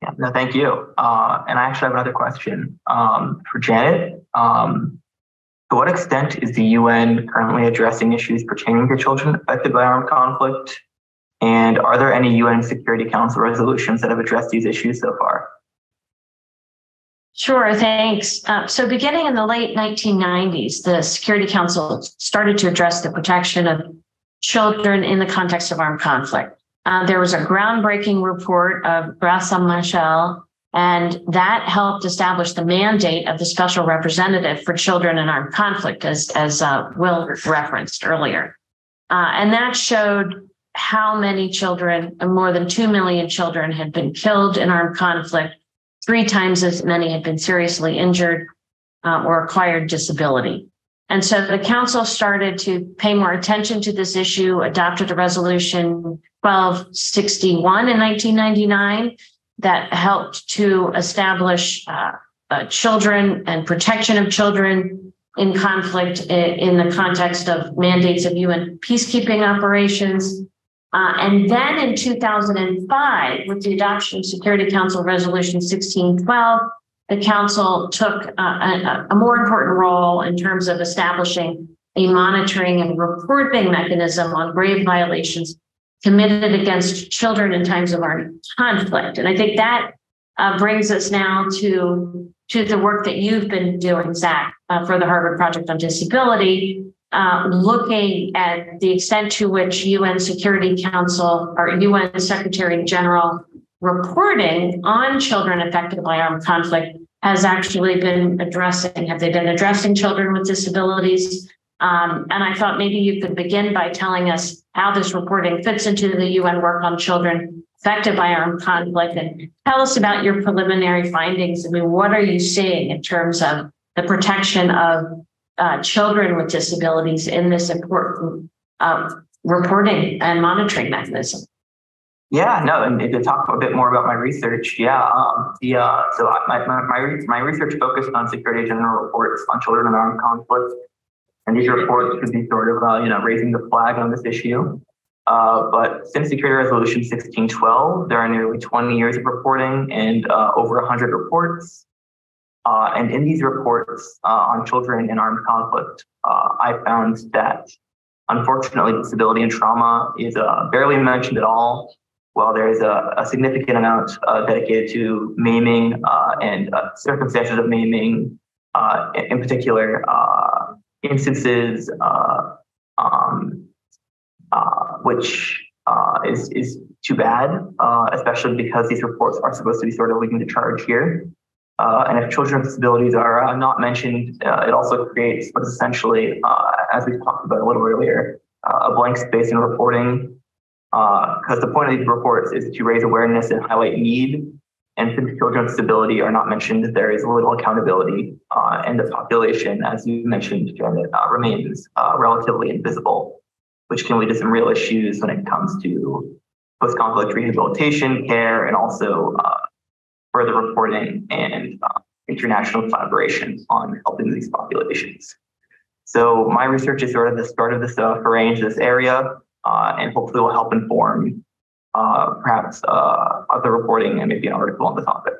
Yeah, no, thank you. And I actually have another question for Janet. To what extent is the UN currently addressing issues pertaining to children affected by armed conflict? And are there any UN Security Council resolutions that have addressed these issues so far? Sure, thanks. So beginning in the late 1990s, the Security Council started to address the protection of children in the context of armed conflict. There was a groundbreaking report of Grassin-Michel, and that helped establish the mandate of the Special Representative for Children in Armed Conflict, as Will referenced earlier. And that showed how many children, more than 2 million children, had been killed in armed conflict. 3 times as many had been seriously injured or acquired disability. And so the council started to pay more attention to this issue, adopted a resolution 1261 in 1999 that helped to establish children and protection of children in conflict in the context of mandates of UN peacekeeping operations. And then in 2005, with the adoption of Security Council Resolution 1612, the Council took a more important role in terms of establishing a monitoring and reporting mechanism on grave violations committed against children in times of armed conflict. And I think that brings us now to the work that you've been doing, Zach, for the Harvard Project on Disability, looking at the extent to which UN Security Council or UN Secretary General reporting on children affected by armed conflict has actually been addressing. Have they been addressing children with disabilities? And I thought maybe you could begin by telling us how this reporting fits into the UN work on children affected by armed conflict, and tell us about your preliminary findings. I mean, what are you seeing in terms of the protection of children with disabilities in this important reporting and monitoring mechanism? Yeah, no, and to talk a bit more about my research, so my research focused on Secretary General reports on children in armed conflict, and these reports could be sort of raising the flag on this issue. But since Security Resolution 1612, there are nearly 20 years of reporting and over 100 reports. And in these reports on children in armed conflict, I found that unfortunately disability and trauma is barely mentioned at all, while there is a significant amount dedicated to maiming and circumstances of maiming, in particular instances which is too bad, especially because these reports are supposed to be sort of leading the charge here. And if children with disabilities are not mentioned, it also creates what is essentially, as we talked about a little earlier, a blank space in reporting. Because the point of these reports is to raise awareness and highlight need. And since children with disability are not mentioned, there is little accountability, and the population, as you mentioned, Janet, remains relatively invisible, which can lead to some real issues when it comes to post-conflict rehabilitation care and also further reporting and international collaboration on helping these populations. So my research is sort of the start of this foray into this area, and hopefully will help inform perhaps other reporting and maybe an article on the topic.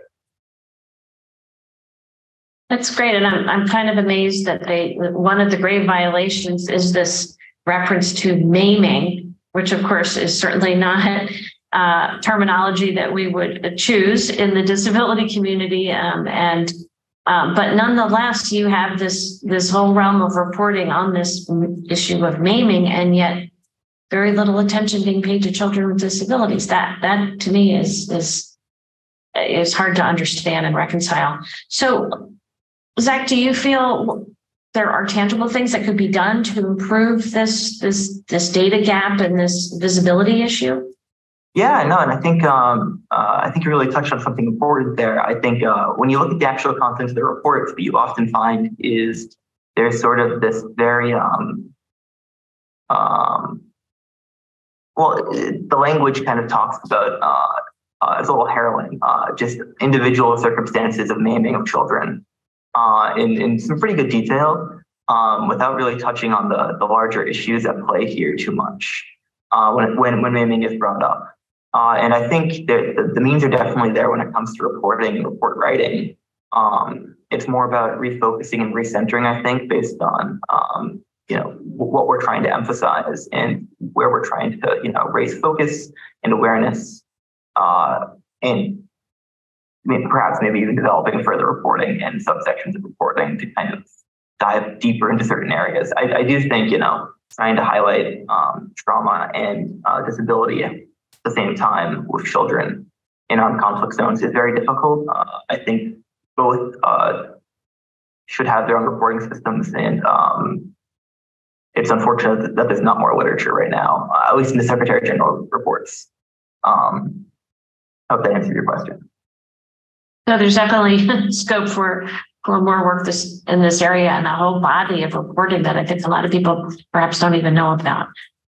That's great. And I'm kind of amazed that one of the grave violations is this reference to maiming, which of course is certainly not terminology that we would choose in the disability community. But nonetheless, you have this whole realm of reporting on this issue of maiming, and yet very little attention being paid to children with disabilities. That to me is hard to understand and reconcile. So, Zach, do you feel there are tangible things that could be done to improve this data gap and this visibility issue? Yeah, no, and I think you really touched on something important there. I think when you look at the actual content of the reports, what you often find is there's sort of this very the language kind of talks about it's a little harrowing, just individual circumstances of maiming of children in some pretty good detail, without really touching on the larger issues at play here too much when maiming is brought up. And I think the means are definitely there when it comes to reporting and report writing. It's more about refocusing and recentering, I think, based on what we're trying to emphasize and where we're trying to raise focus and awareness, and perhaps maybe even developing further reporting and subsections of reporting to kind of dive deeper into certain areas. I do think trying to highlight trauma and disability at the same time with children in armed conflict zones is very difficult. I think both should have their own reporting systems, and it's unfortunate that there's not more literature right now, at least in the Secretary General reports. Hope that answered your question. So there's definitely scope for more work in this area and a whole body of reporting that I think a lot of people perhaps don't even know about.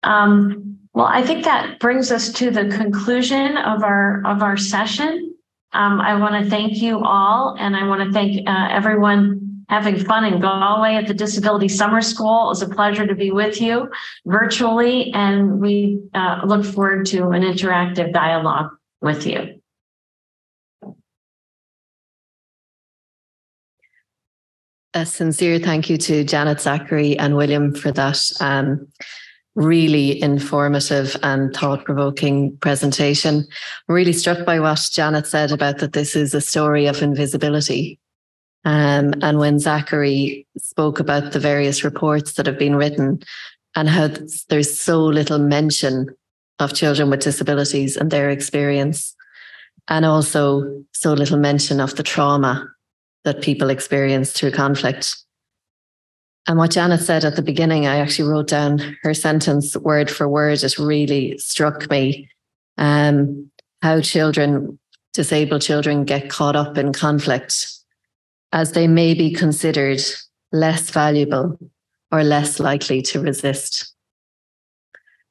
Well, I think that brings us to the conclusion of our session. I want to thank you all, and I want to thank everyone having fun in Galway at the Disability Summer School. It was a pleasure to be with you virtually, and we look forward to an interactive dialogue with you. A sincere thank you to Janet, Zachary and William for that really informative and thought-provoking presentation. I'm really struck by what Janet said about that this is a story of invisibility. And when Zachary spoke about the various reports that have been written and how there's so little mention of children with disabilities and their experience, and also so little mention of the trauma that people experience through conflict. And what Janet said at the beginning, I actually wrote down her sentence word for word. It really struck me. How disabled children get caught up in conflict as they may be considered less valuable or less likely to resist.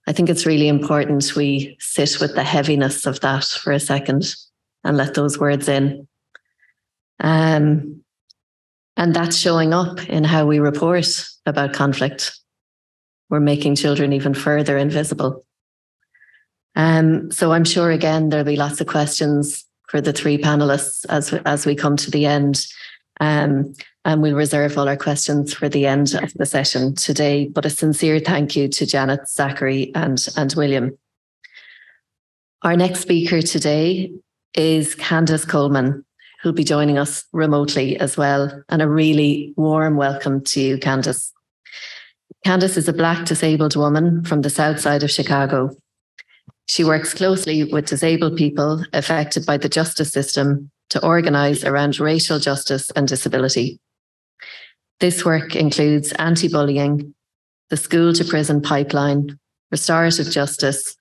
I think it's really important we sit with the heaviness of that for a second and let those words in. And that's showing up in how we report about conflict. We're making children even further invisible. So I'm sure, again, there'll be lots of questions for the three panelists as we come to the end. And we'll reserve all our questions for the end of the session today. But a sincere thank you to Janet, Zachary and William. Our next speaker today is Candace Coleman, who'll be joining us remotely as well. And a really warm welcome to you, Candace. Candace is a Black disabled woman from the south side of Chicago. She works closely with disabled people affected by the justice system to organise around racial justice and disability. This work includes anti-bullying, the school to prison pipeline, restorative justice,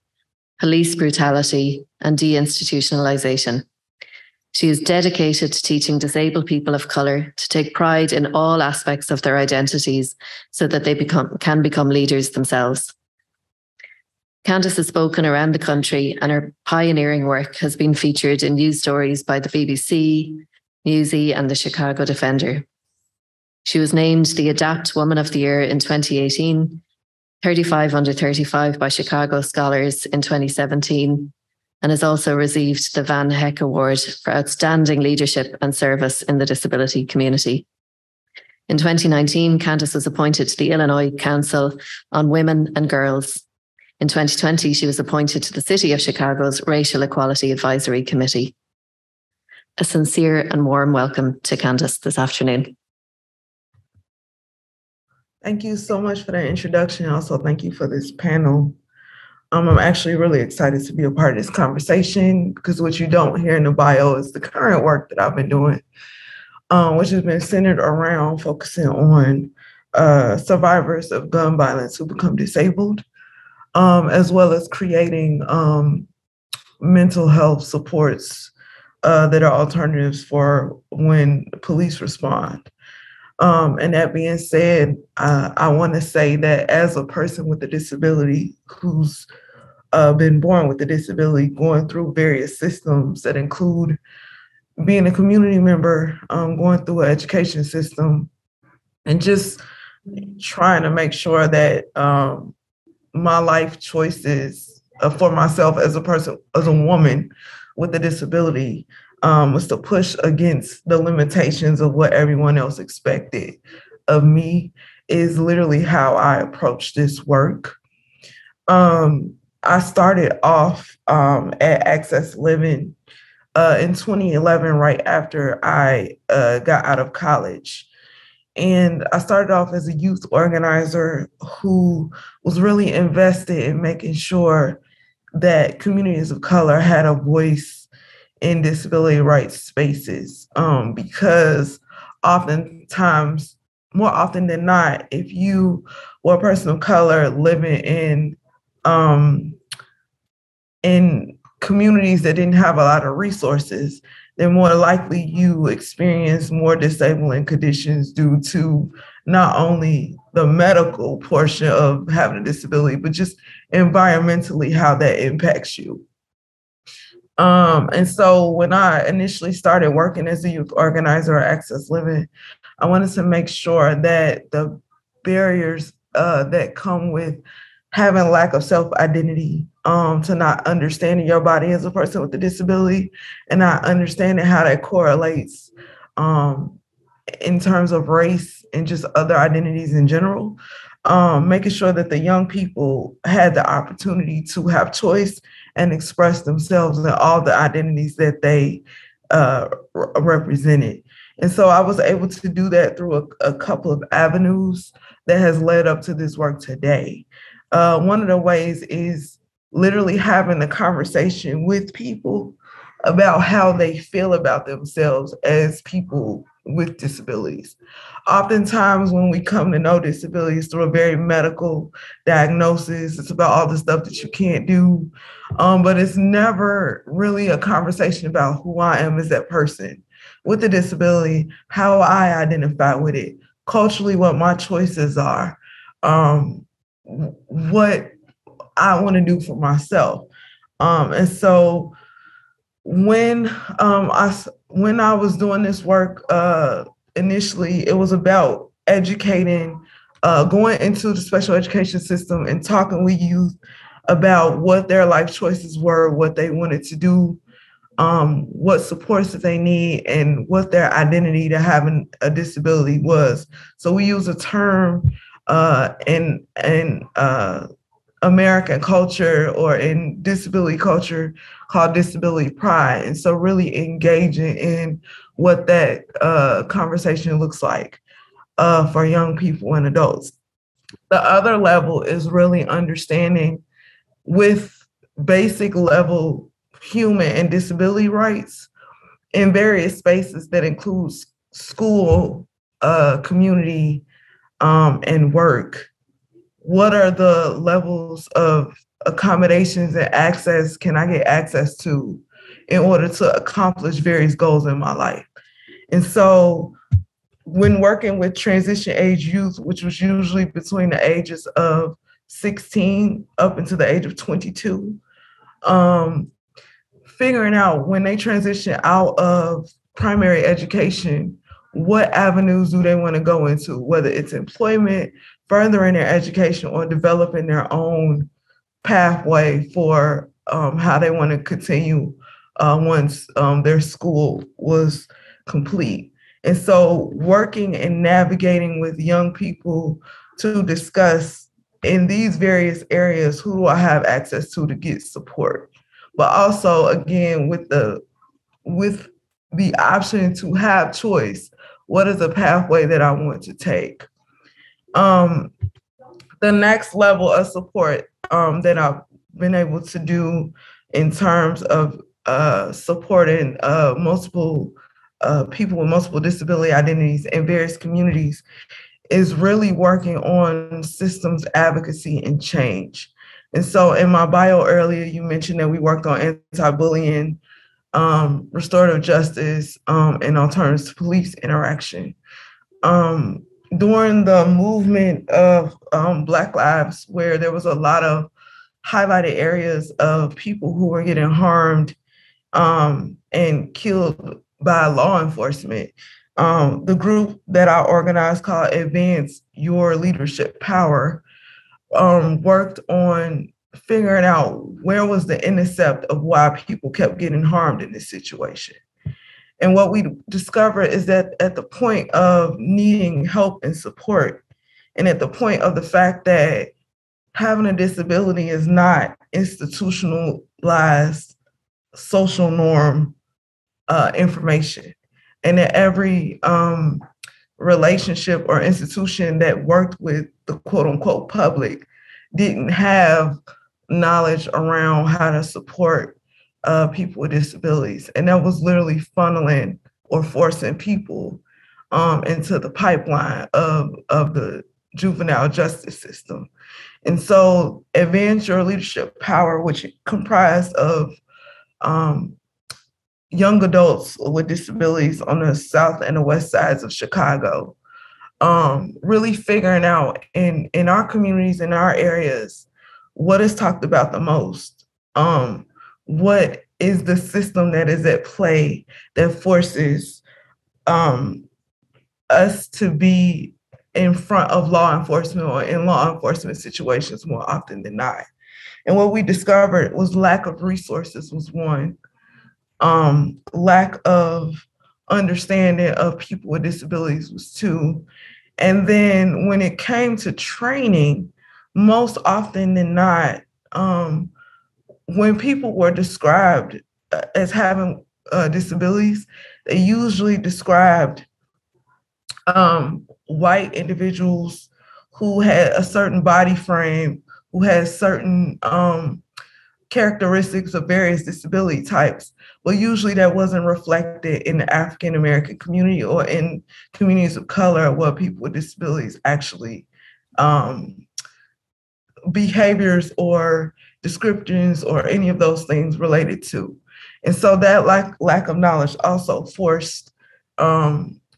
police brutality, and deinstitutionalisation. She is dedicated to teaching disabled people of colour to take pride in all aspects of their identities so that they can become leaders themselves. Candace has spoken around the country, and her pioneering work has been featured in news stories by the BBC, Newsy and the Chicago Defender. She was named the Adapt Woman of the Year in 2018, 35 under 35 by Chicago Scholars in 2017, and has also received the Van Heck Award for Outstanding Leadership and Service in the Disability Community. In 2019, Candace was appointed to the Illinois Council on Women and Girls. In 2020, she was appointed to the City of Chicago's Racial Equality Advisory Committee. A sincere and warm welcome to Candace this afternoon. Thank you so much for that introduction. Also, thank you for this panel. I'm actually really excited to be a part of this conversation because what you don't hear in the bio is the current work that I've been doing, which has been centered around focusing on survivors of gun violence who become disabled, as well as creating mental health supports that are alternatives for when police respond. And that being said, I want to say that as a person with a disability who's been born with a disability, going through various systems that include being a community member, going through an education system, and just trying to make sure that my life choices for myself as a person, as a woman with a disability, was to push against the limitations of what everyone else expected of me, is literally how I approach this work. I started off at Access Living in 2011, right after I got out of college. And I started off as a youth organizer who was really invested in making sure that communities of color had a voice in disability rights spaces. Because oftentimes, more often than not, if you were a person of color living in communities that didn't have a lot of resources, then more likely you experience more disabling conditions due to not only the medical portion of having a disability, but just environmentally how that impacts you. And so when I initially started working as a youth organizer at Access Living, I wanted to make sure that the barriers that come with having a lack of self-identity, to not understanding your body as a person with a disability and not understanding how that correlates in terms of race and just other identities in general, making sure that the young people had the opportunity to have choice and express themselves in all the identities that they represented. And so I was able to do that through a couple of avenues that has led up to this work today. One of the ways is literally having a conversation with people about how they feel about themselves as people with disabilities. Oftentimes when we come to know disabilities through a very medical diagnosis, it's about all the stuff that you can't do, but it's never really a conversation about who I am as that person with a disability, how I identify with it, culturally what my choices are, what I want to do for myself. And so when I was doing this work, initially, it was about educating, going into the special education system and talking with youth about what their life choices were, what they wanted to do, what supports that they need, and what their identity to having a disability was. So we use a term in American culture or in disability culture called disability pride. And so really engaging in what that conversation looks like for young people and adults. The other level is really understanding with basic level human and disability rights in various spaces that includes school, community, and work. What are the levels of accommodations and access can I get access to in order to accomplish various goals in my life? And so when working with transition age youth, which was usually between the ages of 16 up into the age of 22, figuring out when they transition out of primary education, what avenues do they want to go into, whether it's employment, furthering their education, or developing their own pathway for how they want to continue once their school was complete. And so working and navigating with young people to discuss in these various areas, who do I have access to get support? But also, again, with the option to have choice, what is the pathway that I want to take? The next level of support that I've been able to do in terms of supporting multiple people with multiple disability identities in various communities is really working on systems advocacy and change. And so in my bio earlier, you mentioned that we worked on anti-bullying, restorative justice, and alternatives to police interaction. During the movement of Black Lives, where there was a lot of highlighted areas of people who were getting harmed and killed by law enforcement, the group that I organized called Advance Your Leadership Power worked on figuring out where was the intercept of why people kept getting harmed in this situation. And what we discovered is that at the point of needing help and support, and at the point of the fact that having a disability is not institutionalized social norm information, and that every relationship or institution that worked with the quote unquote public didn't have knowledge around how to support people with disabilities. And that was literally funneling or forcing people into the pipeline of the juvenile justice system. And so Advance Your Leadership Power, which comprised of young adults with disabilities on the south and the west sides of Chicago, really figuring out in our communities, in our areas, what is talked about the most. What is the system that is at play that forces us to be in front of law enforcement or in law enforcement situations more often than not? And what we discovered was lack of resources was one, lack of understanding of people with disabilities was two. And then when it came to training, most often than not, when people were described as having disabilities, they usually described white individuals who had a certain body frame, who had certain characteristics of various disability types. But usually that wasn't reflected in the African American community or in communities of color, what people with disabilities actually behaviors or descriptions or any of those things related to. And so that lack of knowledge also forced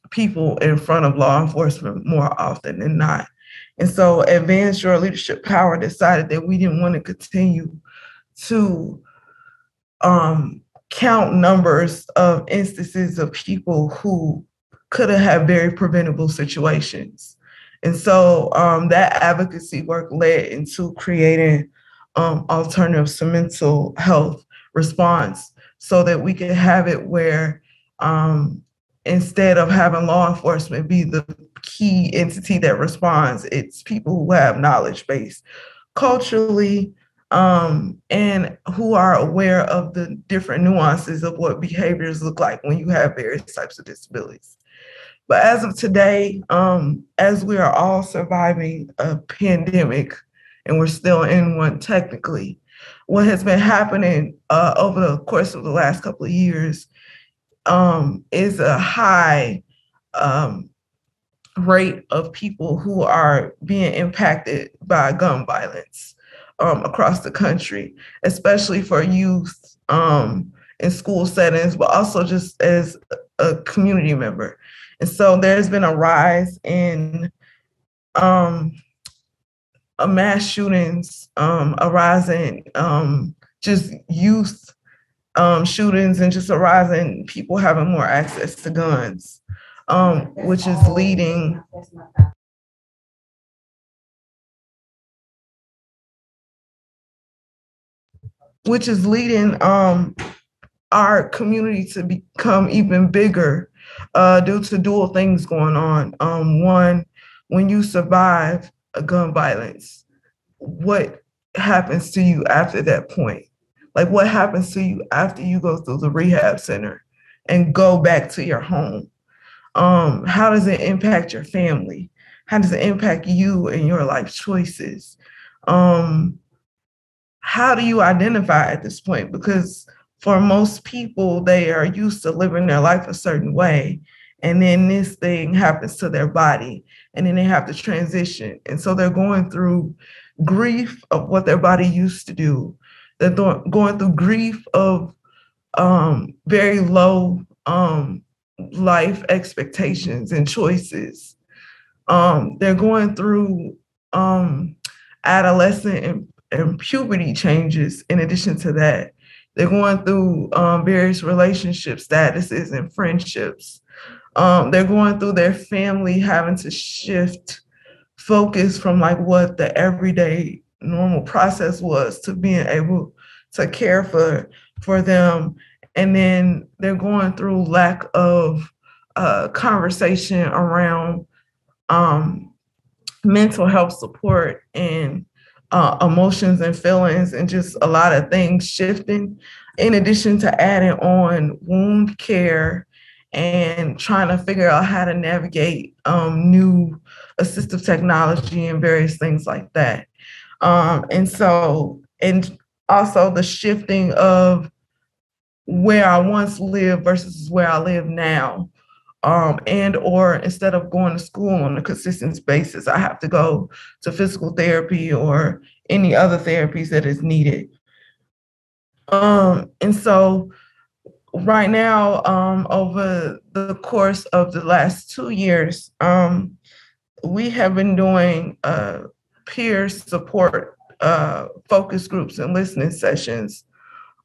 people in front of law enforcement more often than not. And so Advance Your Leadership Power decided that we didn't want to continue to count numbers of instances of people who could have had very preventable situations. And so that advocacy work led into creating alternatives to mental health response so that we can have it where instead of having law enforcement be the key entity that responds, it's people who have knowledge base culturally and who are aware of the different nuances of what behaviors look like when you have various types of disabilities. But as of today, as we are all surviving a pandemic, and we're still in one technically, what has been happening over the course of the last couple of years is a high rate of people who are being impacted by gun violence across the country, especially for youth in school settings, but also just as a community member. And so there's been a rise in mass shootings, a rise in just youth shootings, and just a rise in people having more access to guns, which is leading our community to become even bigger due to dual things going on. One, when you survive a gun violence, what happens to you after that point? Like, what happens to you after you go through the rehab center and go back to your home? How does it impact your family? How does it impact you and your life choices? How do you identify at this point? Because for most people, they are used to living their life a certain way. And then this thing happens to their body, and then they have to transition. And so they're going through grief of what their body used to do. They're going through grief of very low life expectations and choices. They're going through adolescent and puberty changes. In addition to that, they're going through various relationship statuses and friendships. They're going through their family having to shift focus from like what the everyday normal process was to being able to care for them And then they're going through lack of conversation around mental health support and emotions and feelings, and just a lot of things shifting, in addition to adding on wound care and trying to figure out how to navigate new assistive technology and various things like that. And also the shifting of where I once lived versus where I live now. And or instead of going to school on a consistent basis, I have to go to physical therapy or any other therapies that is needed. And so right now, over the course of the last 2 years, we have been doing peer support focus groups and listening sessions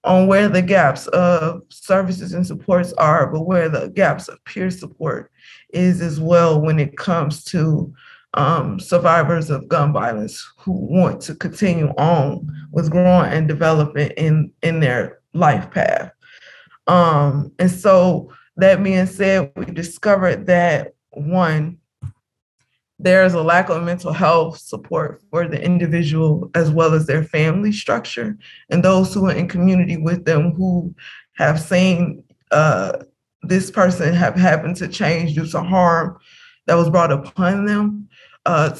on where the gaps of services and supports are, but where the gaps of peer support is as well when it comes to survivors of gun violence who want to continue on with growing and developing in their life path. And so that being said, we discovered that one, there's a lack of mental health support for the individual as well as their family structure and those who are in community with them who have seen this person have happened to change due to harm that was brought upon them.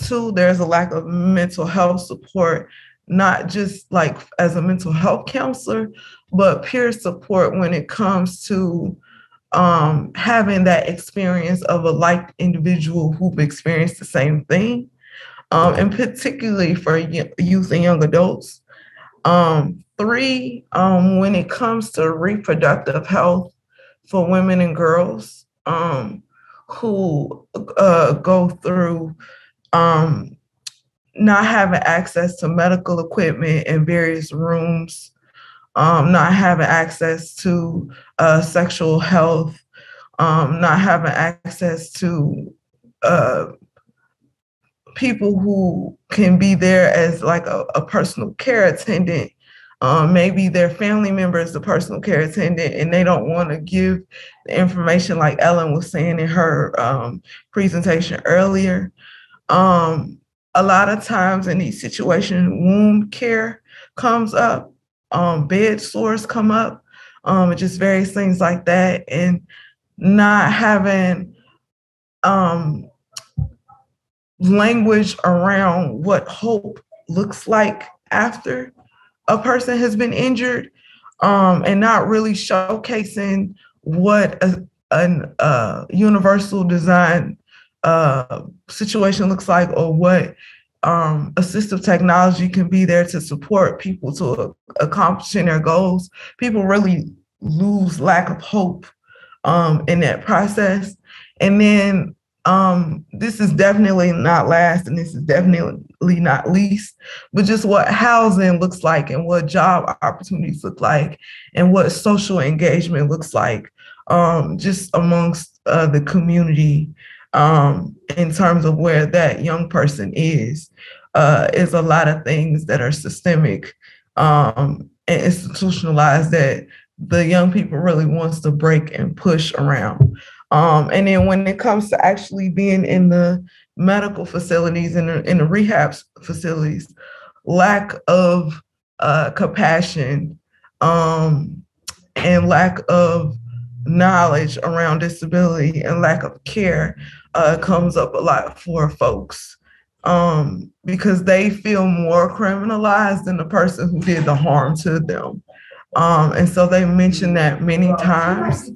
Two, there's a lack of mental health support, not just like as a mental health counselor, but peer support when it comes to having that experience of a like individual who've experienced the same thing, and particularly for youth and young adults. Three, when it comes to reproductive health for women and girls who go through not having access to medical equipment in various rooms, not having access to sexual health, not having access to people who can be there as like a personal care attendant. Maybe their family member is the personal care attendant and they don't want to give the information like Ellen was saying in her presentation earlier. A lot of times in these situations, wound care comes up, bed sores come up, and just various things like that. And not having language around what hope looks like after a person has been injured, and not really showcasing what a universal design situation looks like, or what assistive technology can be there to support people to accomplishing their goals. People really lose lack of hope in that process. And then this is definitely not last, and this is definitely not least, but just what housing looks like and what job opportunities look like and what social engagement looks like just amongst the community in terms of where that young person is a lot of things that are systemic and institutionalized that the young people really wants to break and push around. And then when it comes to actually being in the medical facilities and in the rehab facilities, lack of compassion and lack of knowledge around disability and lack of care comes up a lot for folks because they feel more criminalized than the person who did the harm to them. And so they mention that many times.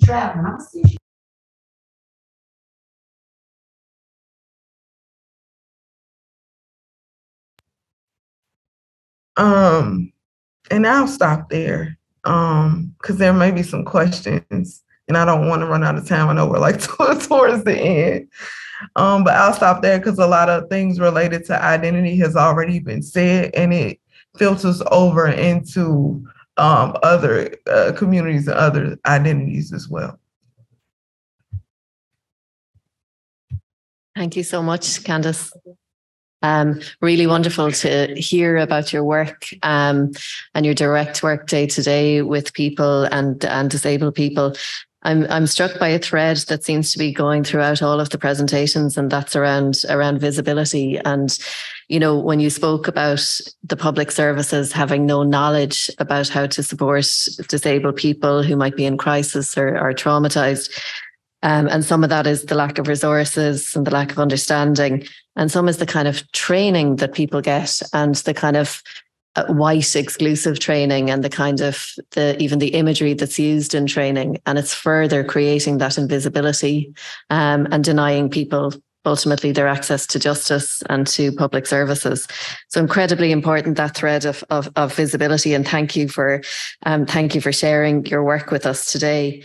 And I'll stop there because there may be some questions and I don't want to run out of time. I know we're like towards the end, but I'll stop there because a lot of things related to identity has already been said and it filters over into other communities and other identities as well. Thank you so much, Candace. Really wonderful to hear about your work and your direct work day to day with people and disabled people. I'm struck by a thread that seems to be going throughout all of the presentations, and that's around visibility. And, you know, when you spoke about the public services having no knowledge about how to support disabled people who might be in crisis or traumatized, and some of that is the lack of resources and the lack of understanding, and some is the kind of training that people get and the kind of white exclusive training and the kind of even the imagery that's used in training, and it's further creating that invisibility and denying people ultimately their access to justice and to public services. So incredibly important, that thread of visibility, and thank you for sharing your work with us today.